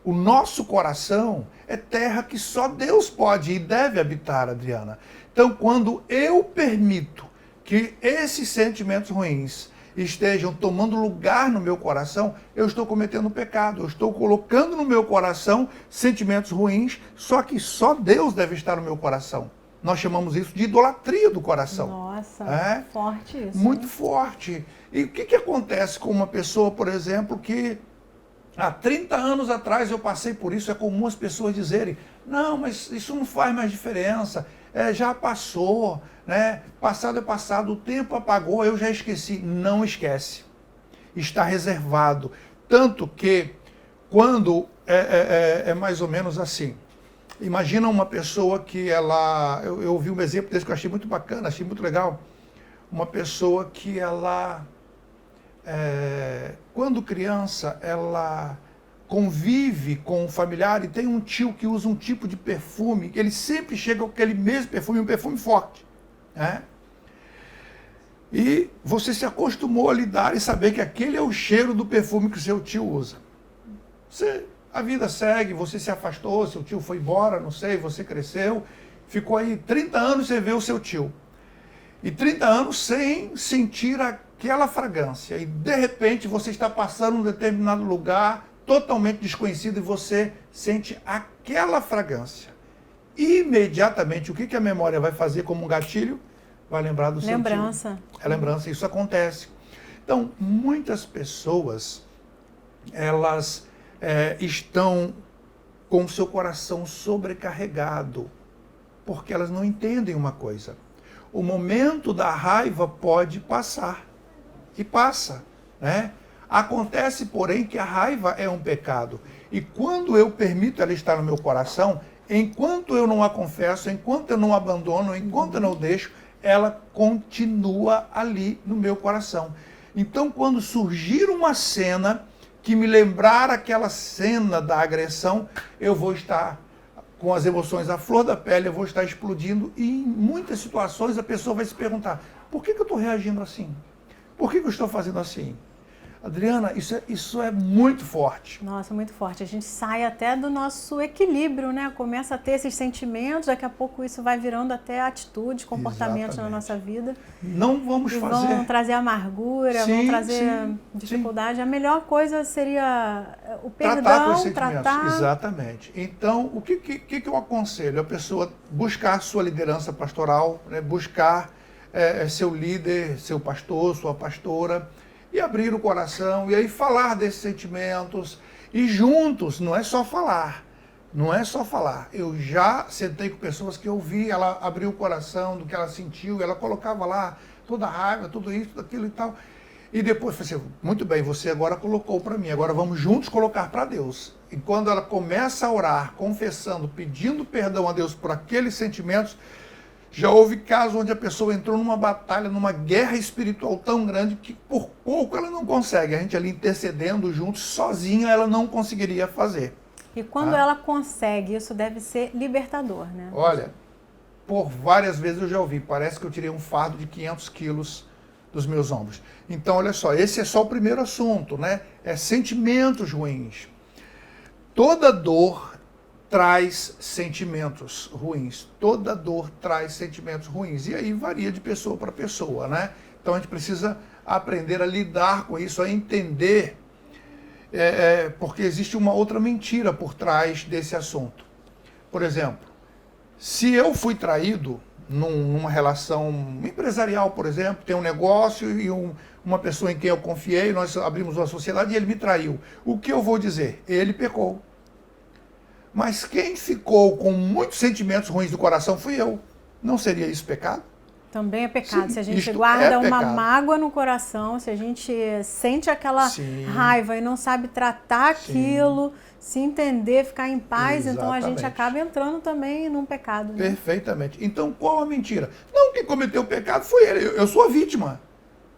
O nosso coração é terra que só Deus pode e deve habitar, Adriana. Então, quando eu permito que esses sentimentos ruins estejam tomando lugar no meu coração, eu estou cometendo um pecado, eu estou colocando no meu coração sentimentos ruins, só que só Deus deve estar no meu coração. Nós chamamos isso de idolatria do coração. Nossa, forte isso. Muito forte. E o que acontece com uma pessoa, por exemplo, que há 30 anos atrás eu passei por isso? É comum as pessoas dizerem, não, mas isso não faz mais diferença, já passou, né? Passado é passado, o tempo apagou, eu já esqueci. Não esquece. Está reservado. Tanto que quando é mais ou menos assim. Imagina uma pessoa que ela... Eu ouvi um exemplo desse que eu achei muito bacana, achei muito legal. Uma pessoa que ela... quando criança, ela convive com um familiar e tem um tio que usa um tipo de perfume, ele sempre chega com aquele mesmo perfume, um perfume forte, né? E você se acostumou a lidar e saber que aquele é o cheiro do perfume que o seu tio usa. A vida segue, você se afastou, seu tio foi embora, não sei, você cresceu, ficou aí 30 anos sem ver o seu tio. E 30 anos sem sentir aquela fragrância. E de repente você está passando em um determinado lugar totalmente desconhecido e você sente aquela fragrância. Imediatamente, o que a memória vai fazer como um gatilho? Vai lembrar do seu tio. Lembrança. É lembrança, isso acontece. Então, muitas pessoas, elas estão com o seu coração sobrecarregado, porque elas não entendem uma coisa. O momento da raiva pode passar, e passa, né? Acontece, porém, que a raiva é um pecado. E quando eu permito ela estar no meu coração, enquanto eu não a confesso, enquanto eu não abandono, enquanto eu não deixo, ela continua ali no meu coração. Então, quando surgir uma cena que me lembrar aquela cena da agressão, eu vou estar com as emoções à flor da pele, eu vou estar explodindo. E em muitas situações a pessoa vai se perguntar, por que eu estou reagindo assim? Por que eu estou fazendo assim? Adriana, isso é muito forte. Nossa, muito forte. A gente sai até do nosso equilíbrio, né? Começa a ter esses sentimentos, daqui a pouco isso vai virando até atitudes, comportamentos na nossa vida. Não vamos fazer. Vão trazer amargura, vão trazer dificuldade. A melhor coisa seria o perdão, tratar. Exatamente. Então, o que eu aconselho? A pessoa buscar sua liderança pastoral, né? Buscar seu líder, seu pastor, sua pastora, e abrir o coração, e aí falar desses sentimentos, e juntos, não é só falar, não é só falar. Eu já sentei com pessoas que eu vi, ela abriu o coração do que ela sentiu, ela colocava lá toda a raiva, tudo isso, tudo aquilo e tal, e depois falei assim, muito bem, você agora colocou para mim, agora vamos juntos colocar para Deus. E quando ela começa a orar, confessando, pedindo perdão a Deus por aqueles sentimentos, já houve casos onde a pessoa entrou numa batalha, numa guerra espiritual tão grande que por pouco ela não consegue. A gente ali intercedendo juntos, sozinha ela não conseguiria fazer. E quando ela consegue, isso deve ser libertador, né? Olha, por várias vezes eu já ouvi, parece que eu tirei um fardo de 500 quilos dos meus ombros. Então, olha só, esse é só o primeiro assunto, né? É sentimentos ruins. Toda dor traz sentimentos ruins. Toda dor traz sentimentos ruins. E aí varia de pessoa para pessoa, né? Então a gente precisa aprender a lidar com isso, a entender, porque existe uma outra mentira por trás desse assunto. Por exemplo, se eu fui traído, numa relação empresarial, por exemplo, tem um negócio e uma pessoa em quem eu confiei, nós abrimos uma sociedade e ele me traiu. O que eu vou dizer? Ele pecou. Mas quem ficou com muitos sentimentos ruins do coração fui eu. Não seria isso pecado? Também é pecado. Sim, se a gente isto guarda é uma pecado. mágoa no coração, se a gente sente aquela Sim. raiva e não sabe tratar aquilo, se entender, ficar em paz, então a gente Exatamente. acaba entrando também num pecado. Né? Perfeitamente. Então, qual a mentira? Não, quem cometeu o pecado foi ele. Eu sou a vítima.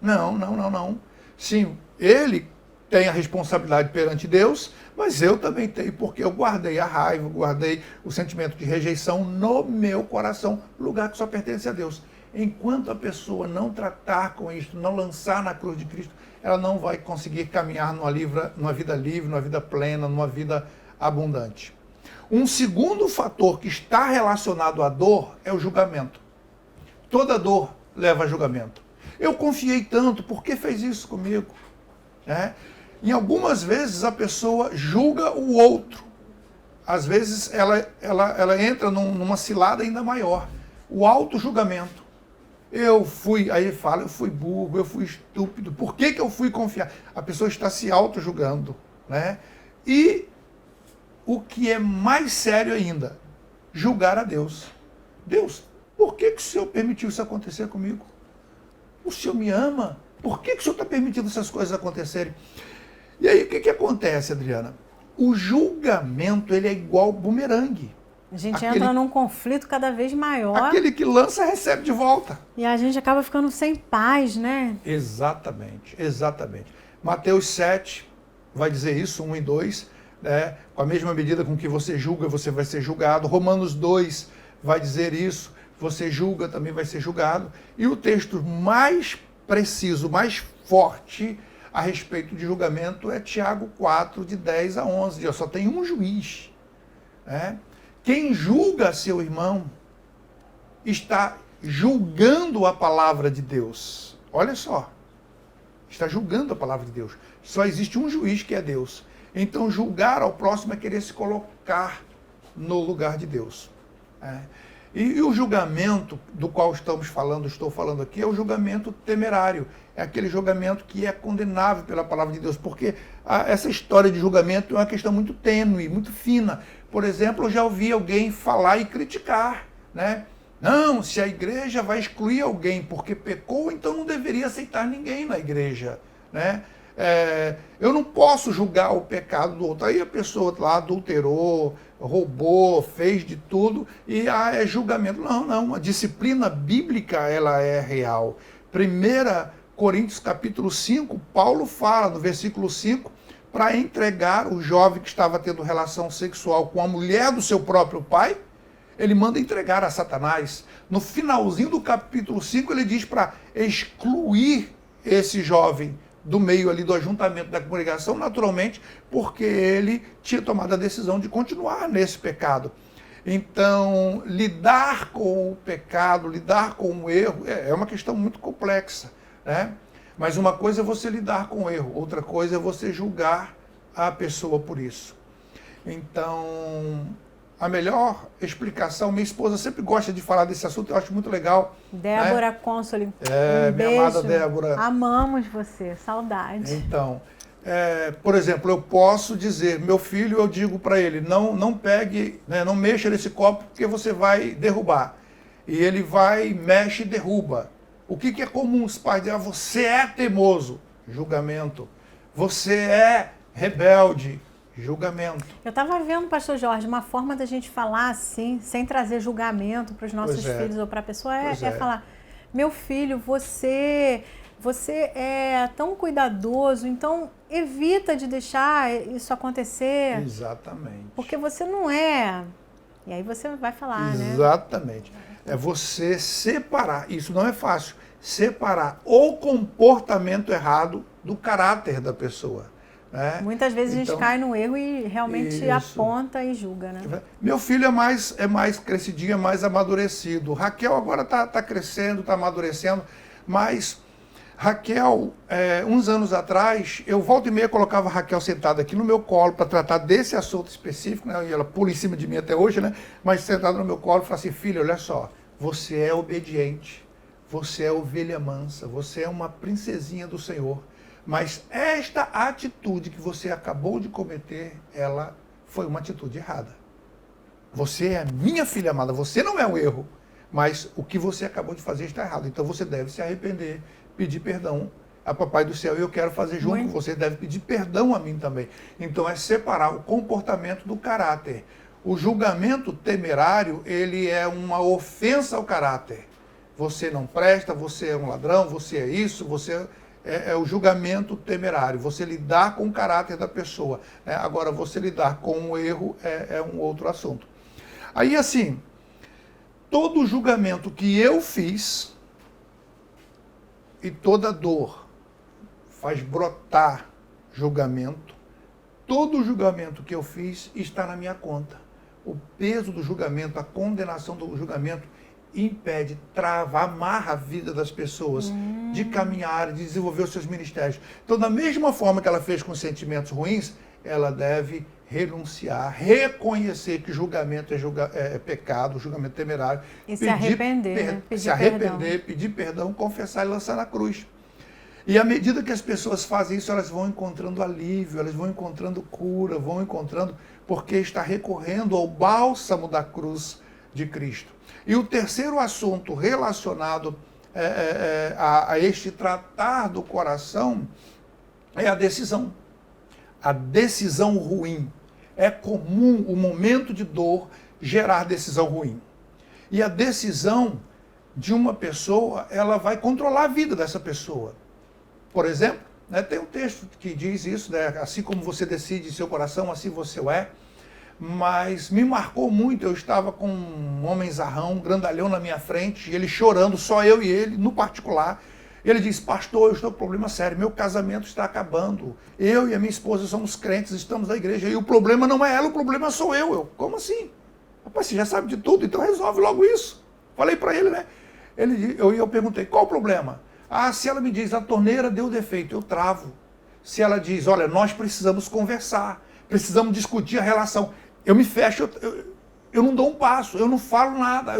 Não. Sim, ele tem a responsabilidade perante Deus, mas eu também tenho, porque eu guardei a raiva, guardei o sentimento de rejeição no meu coração, lugar que só pertence a Deus. Enquanto a pessoa não tratar com isso, não lançar na cruz de Cristo, ela não vai conseguir caminhar numa vida livre, numa vida plena, numa vida abundante. Um segundo fator que está relacionado à dor é o julgamento. Toda dor leva a julgamento. Eu confiei tanto, por que fez isso comigo? Em algumas vezes a pessoa julga o outro. Às vezes ela entra numa cilada ainda maior. O auto-julgamento. Aí ele fala, eu fui burro, eu fui estúpido, por que eu fui confiar? A pessoa está se auto-julgando, né? E o que é mais sério ainda, julgar a Deus. Deus, por que o Senhor permitiu isso acontecer comigo? O Senhor me ama? Por que o Senhor está permitindo essas coisas acontecerem? E aí, o que acontece, Adriana? O julgamento, ele é igual bumerangue. A gente entra num conflito cada vez maior. Aquele que lança, recebe de volta. E a gente acaba ficando sem paz, né? Exatamente. Mateus 7 vai dizer isso, 1 e 2, né? Com a mesma medida com que você julga, você vai ser julgado. Romanos 2 vai dizer isso, você julga, também vai ser julgado. E o texto mais preciso, mais forte a respeito de julgamento é Tiago 4, de 10 a 11. Só tem um juiz, né? Quem julga seu irmão está julgando a palavra de Deus. Olha só, está julgando a palavra de Deus. Só existe um juiz que é Deus. Então julgar ao próximo é querer se colocar no lugar de Deus. E o julgamento do qual estou falando aqui, é o julgamento temerário. É aquele julgamento que é condenável pela palavra de Deus, porque essa história de julgamento é uma questão muito tênue, muito fina. Por exemplo, eu já ouvi alguém falar e criticar, né? Não, se a igreja vai excluir alguém porque pecou, então não deveria aceitar ninguém na igreja, né? Eu não posso julgar o pecado do outro. Aí a pessoa lá adulterou, roubou, fez de tudo e é julgamento. Não, a disciplina bíblica ela é real. 1 Coríntios capítulo 5, Paulo fala no versículo 5, para entregar o jovem que estava tendo relação sexual com a mulher do seu próprio pai, ele manda entregar a Satanás. No finalzinho do capítulo 5, ele diz para excluir esse jovem do meio ali do ajuntamento da congregação, naturalmente, porque ele tinha tomado a decisão de continuar nesse pecado. Então, lidar com o pecado, lidar com o erro, é uma questão muito complexa, né? Mas uma coisa é você lidar com o erro, outra coisa é você julgar a pessoa por isso. Então, a melhor explicação, minha esposa sempre gosta de falar desse assunto, eu acho muito legal. Débora Consoli, minha beijo. amada Débora. Amamos você, saudade. Então, por exemplo, eu posso dizer, meu filho, eu digo para ele, não pegue, né, não mexa nesse copo porque você vai derrubar. E ele vai, mexe e derruba. O que é comum os pais dizem? Você é teimoso, julgamento. Você é rebelde, julgamento. Eu estava vendo, pastor Jorge, uma forma da gente falar assim, sem trazer julgamento para os nossos filhos ou para a pessoa, é falar, meu filho, você é tão cuidadoso, então evita de deixar isso acontecer. Exatamente. Porque você não é. E aí você vai falar, né? Exatamente. É você separar, isso não é fácil, separar o comportamento errado do caráter da pessoa. Né? Muitas vezes a gente cai no erro e realmente aponta e julga, né? Meu filho é mais crescidinho, é mais amadurecido. Raquel agora está crescendo, está amadurecendo, mas Raquel, uns anos atrás, eu volta e meia colocava a Raquel sentada aqui no meu colo para tratar desse assunto específico, né? E ela pula em cima de mim até hoje, né? Mas sentada no meu colo, falava assim, filha, olha só, você é obediente, você é ovelha mansa, você é uma princesinha do Senhor. Mas esta atitude que você acabou de cometer, ela foi uma atitude errada. Você é minha filha amada, você não é um erro, mas o que você acabou de fazer está errado. Então você deve se arrepender, pedir perdão a Papai do Céu, e eu quero fazer junto com você, deve pedir perdão a mim também. Então é separar o comportamento do caráter. O julgamento temerário, ele é uma ofensa ao caráter. Você não presta, você é um ladrão, você é isso, você é o julgamento temerário. Você lidar com o caráter da pessoa, né? Agora, você lidar com o erro é um outro assunto. Aí, assim, todo julgamento que eu fiz e toda dor faz brotar julgamento, todo julgamento que eu fiz está na minha conta. O peso do julgamento, a condenação do julgamento impede, trava, amarra a vida das pessoas de caminhar, de desenvolver os seus ministérios. Então, da mesma forma que ela fez com sentimentos ruins, ela deve renunciar, reconhecer que julgamento é pecado, julgamento temerário. E se arrepender, né? Se arrepender, pedir perdão, confessar e lançar na cruz. E à medida que as pessoas fazem isso, elas vão encontrando alívio, elas vão encontrando cura, vão encontrando, porque está recorrendo ao bálsamo da cruz de Cristo. E o terceiro assunto relacionado a este tratar do coração é a decisão. A decisão ruim. É comum o momento de dor gerar decisão ruim. E a decisão de uma pessoa, ela vai controlar a vida dessa pessoa. Por exemplo, né, tem um texto que diz isso, né, assim como você decide em seu coração, assim você o é. Mas me marcou muito, eu estava com um homem zarrão, um grandalhão na minha frente, e ele chorando, só eu e ele, no particular. Ele disse: pastor, eu estou com um problema sério, meu casamento está acabando. Eu e a minha esposa somos crentes, estamos na igreja, e o problema não é ela, o problema sou eu. Eu, como assim? Rapaz, você já sabe de tudo, então resolve logo isso. Falei para ele, né? Eu perguntei: qual o problema? Ah, se ela me diz, a torneira deu defeito, eu travo. Se ela diz, olha, nós precisamos conversar, precisamos discutir a relação, eu me fecho, eu não dou um passo, eu não falo nada.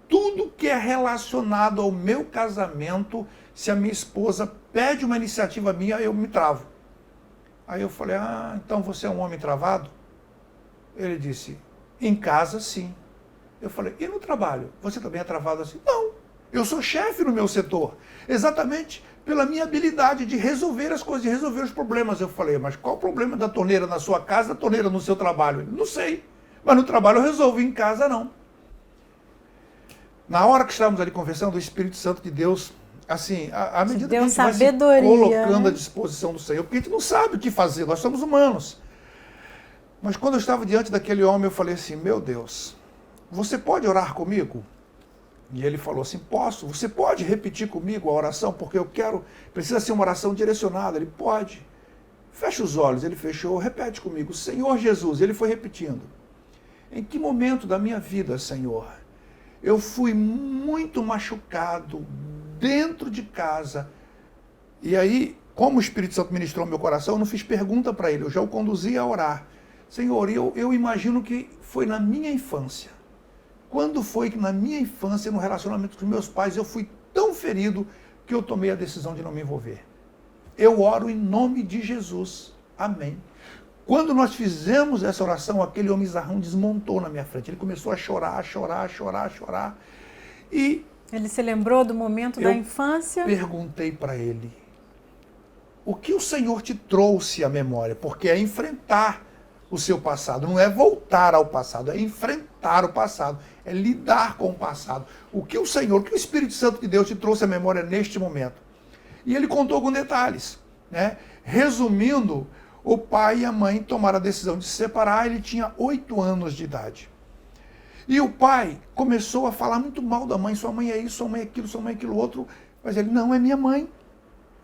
Tudo que é relacionado ao meu casamento, se a minha esposa pede uma iniciativa minha, eu me travo. Aí eu falei: ah, então você é um homem travado? Ele disse: em casa, sim. Eu falei: e no trabalho? Você também é travado assim? Não, eu sou chefe no meu setor, exatamente pela minha habilidade de resolver as coisas, de resolver os problemas. Eu falei: mas qual o problema da torneira na sua casa, da torneira no seu trabalho? Ele: não sei, mas no trabalho eu resolvo, em casa não. Na hora que estávamos ali conversando, o Espírito Santo de Deus, assim, à medida que a gente vai se colocando à disposição do Senhor, porque a gente não sabe o que fazer, nós somos humanos. Mas quando eu estava diante daquele homem, eu falei assim: meu Deus, você pode orar comigo? E ele falou assim: posso, você pode repetir comigo a oração, porque precisa ser uma oração direcionada. Ele: pode. Fecha os olhos. Ele fechou. Repete comigo: Senhor Jesus. Ele foi repetindo: em que momento da minha vida, Senhor, eu fui muito machucado dentro de casa? E aí, como o Espírito Santo ministrou meu coração, eu não fiz pergunta para ele, eu já o conduzi a orar. Senhor, eu imagino que foi na minha infância. Quando foi que na minha infância, no relacionamento com meus pais, eu fui tão ferido que eu tomei a decisão de não me envolver? Eu oro em nome de Jesus. Amém. Quando nós fizemos essa oração, aquele homem zarrão desmontou na minha frente. Ele começou a chorar. E ele se lembrou do momento da infância? Perguntei para ele: o que o Senhor te trouxe à memória? Porque é enfrentar o seu passado, não é voltar ao passado, é enfrentar o passado, é lidar com o passado. O que o Espírito Santo de Deus te trouxe à memória neste momento? E ele contou com detalhes, né? Resumindo, o pai e a mãe tomaram a decisão de se separar. Ele tinha 8 anos de idade. E o pai começou a falar muito mal da mãe: sua mãe é isso, sua mãe é aquilo, sua mãe é aquilo outro. Mas ele: não, é minha mãe.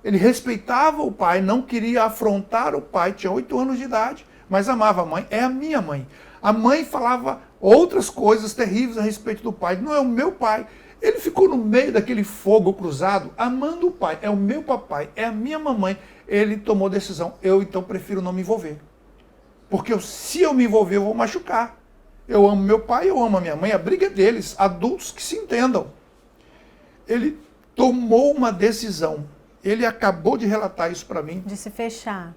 Ele respeitava o pai, não queria afrontar o pai, tinha 8 anos de idade, mas amava a mãe. É a minha mãe. A mãe falava outras coisas terríveis a respeito do pai: não é o meu pai. Ele ficou no meio daquele fogo cruzado, amando o pai. É o meu papai, é a minha mamãe. Ele tomou decisão: eu então prefiro não me envolver. Porque se eu me envolver, eu vou machucar. Eu amo meu pai, eu amo a minha mãe, a briga é deles, adultos que se entendam. Ele tomou uma decisão. Ele acabou de relatar isso para mim. De se fechar.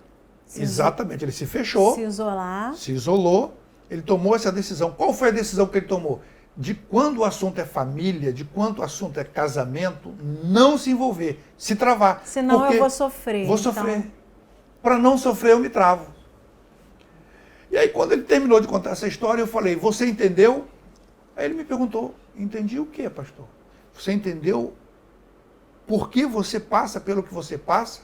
Exatamente, ele se fechou, Se isolar. se isolou, ele tomou essa decisão. Qual foi a decisão que ele tomou? De quando o assunto é família, de quando o assunto é casamento, não se envolver, se travar. Senão Porque eu vou sofrer. Vou sofrer. Para não sofrer, eu me travo. E aí, quando ele terminou de contar essa história, eu falei, você entendeu? Aí ele me perguntou, entendi o quê, pastor? Você entendeu por que você passa pelo que você passa?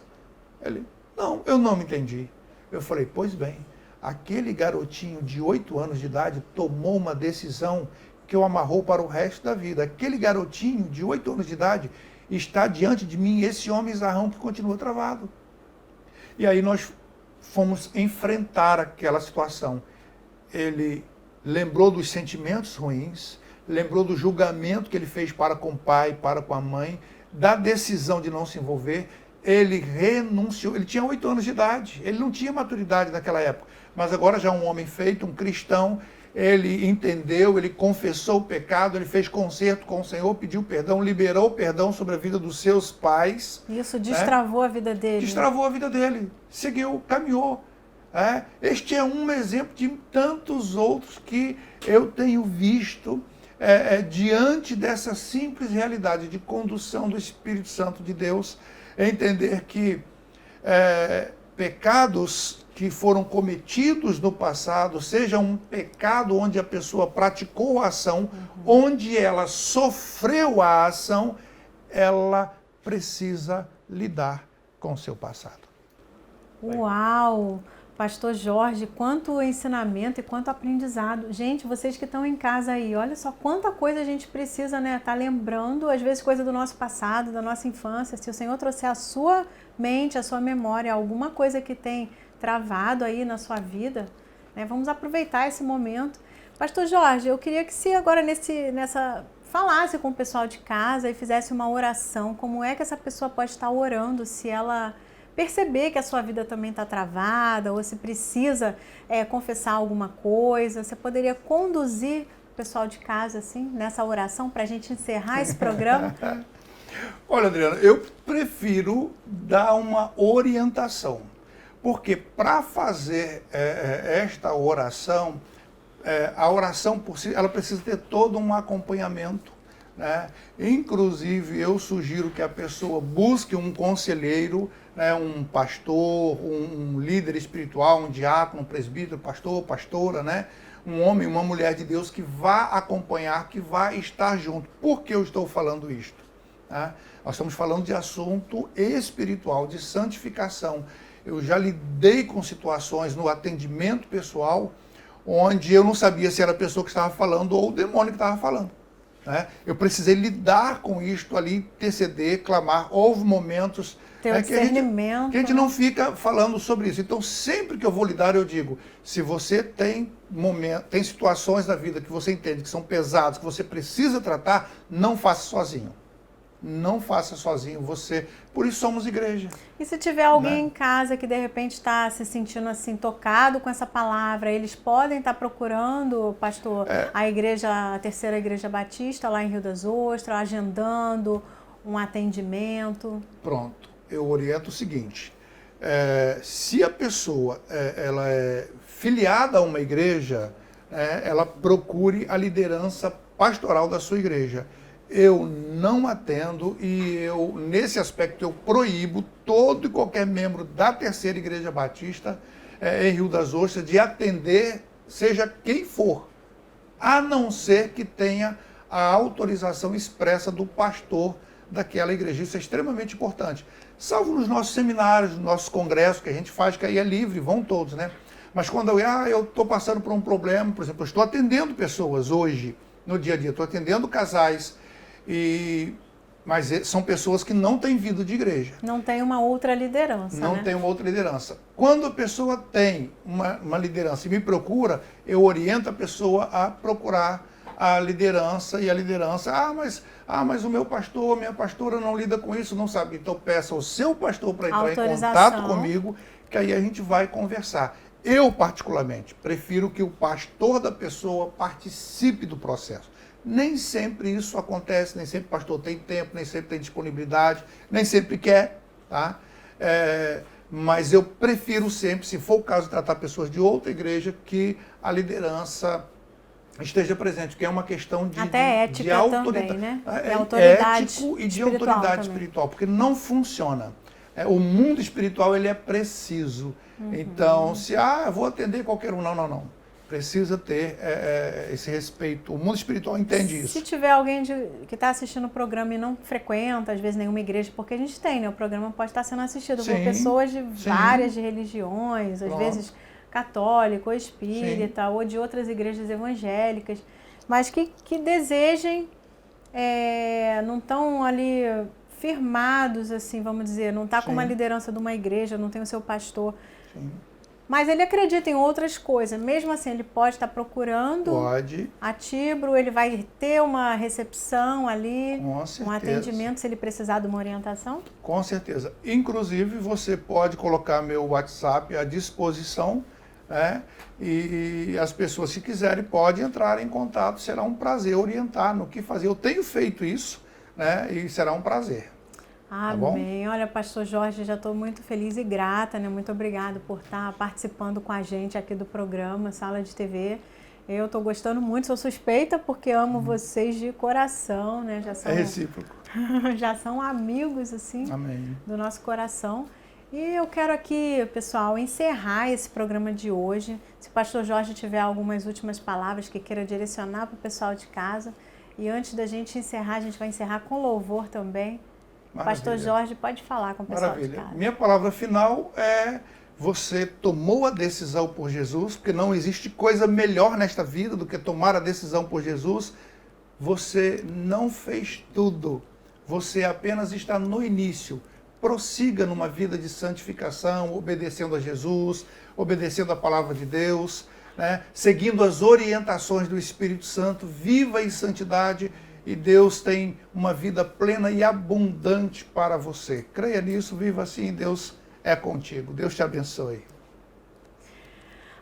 Ele, não, eu não me entendi. Eu falei, pois bem, aquele garotinho de 8 anos de idade tomou uma decisão que o amarrou para o resto da vida. Aquele garotinho de 8 anos de idade está diante de mim, esse homem zarrão que continua travado. E aí nós fomos enfrentar aquela situação. Ele lembrou dos sentimentos ruins, lembrou do julgamento que ele fez para com o pai, para com a mãe, da decisão de não se envolver. Ele renunciou, ele tinha 8 anos de idade, ele não tinha maturidade naquela época, mas agora já um homem feito, um cristão, ele entendeu, ele confessou o pecado, ele fez concerto com o Senhor, pediu perdão, liberou o perdão sobre a vida dos seus pais. Isso destravou a vida dele. Destravou a vida dele, seguiu, caminhou. Este é um exemplo de tantos outros que eu tenho visto diante dessa simples realidade de condução do Espírito Santo de Deus, entender que pecados que foram cometidos no passado, seja um pecado onde a pessoa praticou a ação, onde ela sofreu a ação, ela precisa lidar com o seu passado. Uau! Pastor Jorge, quanto ensinamento e quanto aprendizado. Gente, vocês que estão em casa aí, olha só quanta coisa a gente precisa, né? Tá lembrando, às vezes, coisa do nosso passado, da nossa infância. Se o Senhor trouxer a sua mente, a sua memória, alguma coisa que tem travado aí na sua vida, né? Vamos aproveitar esse momento. Pastor Jorge, eu queria que você agora falasse com o pessoal de casa e fizesse uma oração. Como é que essa pessoa pode estar orando se ela perceber que a sua vida também está travada ou se precisa confessar alguma coisa? Você poderia conduzir o pessoal de casa assim nessa oração para a gente encerrar esse programa? Olha, Adriana, eu prefiro dar uma orientação, porque para fazer esta oração, a oração por si, ela precisa ter todo um acompanhamento, né? Inclusive, eu sugiro que a pessoa busque um conselheiro, né, um pastor, um líder espiritual, um diácono, um presbítero, pastor, pastora, né, um homem, uma mulher de Deus que vá acompanhar, que vá estar junto. Por que eu estou falando isto? Né? Nós estamos falando de assunto espiritual, de santificação. Eu já lidei com situações no atendimento pessoal onde eu não sabia se era a pessoa que estava falando ou o demônio que estava falando. Eu precisei lidar com isto ali, interceder, clamar. Houve momentos que a gente não fica falando sobre isso. Então, sempre que eu vou lidar, eu digo, se você tem situações na vida que você entende que são pesadas, que você precisa tratar, não faça sozinho. Não faça sozinho você. Por isso somos igreja. E se tiver alguém em casa que de repente está se sentindo assim tocado com essa palavra, eles podem estar procurando, pastor, a Terceira Igreja Batista lá em Rio das Ostras, agendando um atendimento? Pronto. Eu oriento o seguinte: se a pessoa ela é filiada a uma igreja, ela procure a liderança pastoral da sua igreja. Eu não atendo e nesse aspecto, eu proíbo todo e qualquer membro da Terceira Igreja Batista em Rio das Ostras de atender, seja quem for, a não ser que tenha a autorização expressa do pastor daquela igreja. Isso é extremamente importante. Salvo nos nossos seminários, nos nossos congressos, que a gente faz, que aí é livre, vão todos, né? Mas quando eu estou passando por um problema, por exemplo, eu estou atendendo pessoas hoje, no dia a dia, estou atendendo casais, mas são pessoas que não têm vida de igreja. Não tem uma outra liderança, Não tem uma outra liderança. Quando a pessoa tem uma liderança e me procura, eu oriento a pessoa a procurar a liderança, e a liderança, mas o meu pastor, minha pastora não lida com isso, não sabe. Então peça ao seu pastor para entrar em contato comigo, que aí a gente vai conversar. Eu, particularmente, prefiro que o pastor da pessoa participe do processo. Nem sempre isso acontece, nem sempre o pastor tem tempo, nem sempre tem disponibilidade, nem sempre quer, tá? Mas eu prefiro sempre, se for o caso de tratar pessoas de outra igreja, que a liderança esteja presente, que é uma questão de Até ética de autoridade, também, né? É autoridade ético e de espiritual autoridade também. espiritual, porque não funciona. O mundo espiritual, ele é preciso. Então, eu vou atender qualquer um, não. Precisa ter esse respeito. O mundo espiritual entende isso. Se tiver alguém que está assistindo o programa e não frequenta, às vezes, nenhuma igreja, porque a gente tem, né? O programa pode estar sendo assistido por Sim, pessoas de sim. várias religiões, às Pronto. vezes católico, ou espírita, ou de outras igrejas evangélicas, mas que desejem, não estão ali firmados, assim, vamos dizer, não está com uma Sim. liderança de uma igreja, não tem o seu pastor, Sim. mas ele acredita em outras coisas. Mesmo assim, ele pode estar procurando Pode, a Tibro, ele vai ter uma recepção ali, com certeza. um atendimento se ele precisar de uma orientação. Com certeza. Inclusive, você pode colocar meu WhatsApp à disposição, né? E as pessoas, se quiserem, podem entrar em contato. Será um prazer orientar no que fazer. Eu tenho feito isso, né? E será um prazer. Amém. Olha, pastor Jorge, já estou muito feliz e grata, né? Muito obrigado por estar participando com a gente aqui do programa Sala de TV. Eu estou gostando muito, sou suspeita porque amo vocês de coração, né? Já são, É recíproco. já são amigos, assim, Amém. do nosso coração. E eu quero aqui, pessoal, encerrar esse programa de hoje. Se o pastor Jorge tiver algumas últimas palavras que queira direcionar para o pessoal de casa. E antes da gente encerrar, a gente vai encerrar com louvor também. Maravilha. Pastor Jorge, pode falar com o pessoal de Maravilha. casa. Minha palavra final é: você tomou a decisão por Jesus, porque não existe coisa melhor nesta vida do que tomar a decisão por Jesus. Você não fez tudo. Você apenas está no início. Prossiga numa vida de santificação, obedecendo a Jesus, obedecendo a palavra de Deus, né? Seguindo as orientações do Espírito Santo. Viva em santidade e Deus tem uma vida plena e abundante para você. Creia nisso, viva assim, Deus é contigo. Deus te abençoe.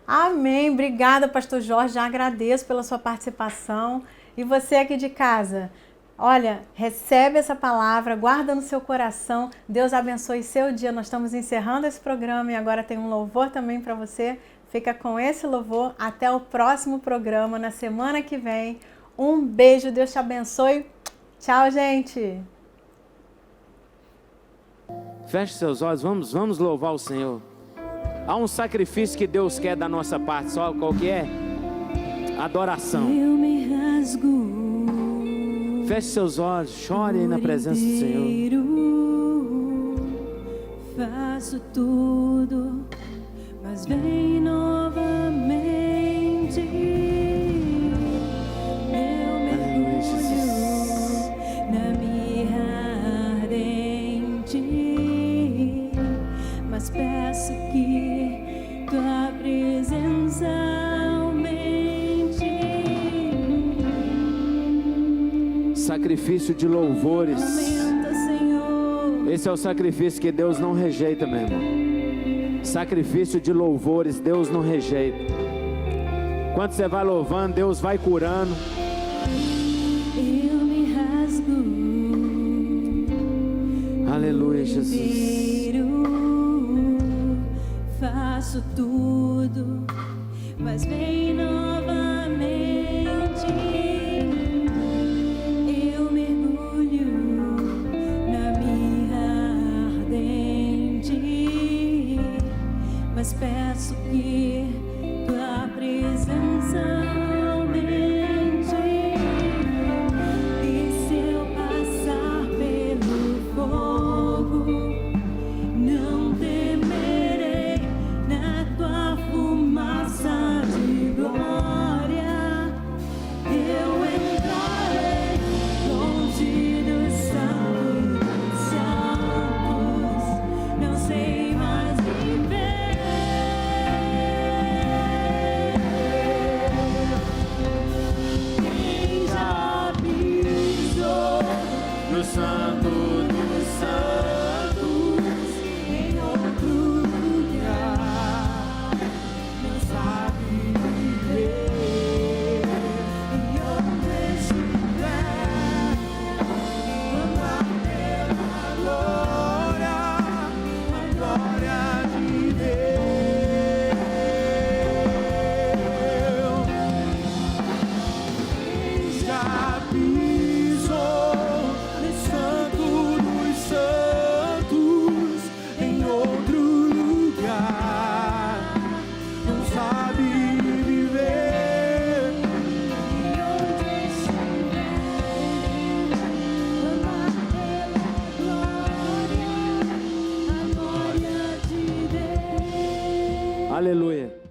Amém. Obrigada, pastor Jorge. Já agradeço pela sua participação. E você aqui de casa, olha, recebe essa palavra, guarda no seu coração. Deus abençoe seu dia. Nós estamos encerrando esse programa e agora tem um louvor também para você. Fica com esse louvor. Até o próximo programa, na semana que vem. Um beijo, Deus te abençoe. Tchau, gente. Feche seus olhos, vamos louvar o Senhor. Há um sacrifício que Deus quer da nossa parte, sabe qual que é? Adoração. Eu me rasgo. Feche seus olhos, chore aí na presença do Senhor. inteiro. Faço tudo, mas vem novamente. Eu mergulho na mirra ardente, mas peço que tua presença aumente. Sacrifício de louvores. Aumenta, Senhor. Esse é o sacrifício que Deus não rejeita, meu irmão. Sacrifício de louvores, Deus não rejeita. Quando você vai louvando, Deus vai curando. Eu me rasgo. Aleluia, Jesus. Inteiro. Faço tudo, mas vem novamente. Eu mergulho na mirra ardente, mas peço que tua presença aumente. E se eu passar pelo fogo, não temerei. Na tua fumaça de glória eu entrarei, longe dos santos, não sei mais viver. Aleluia.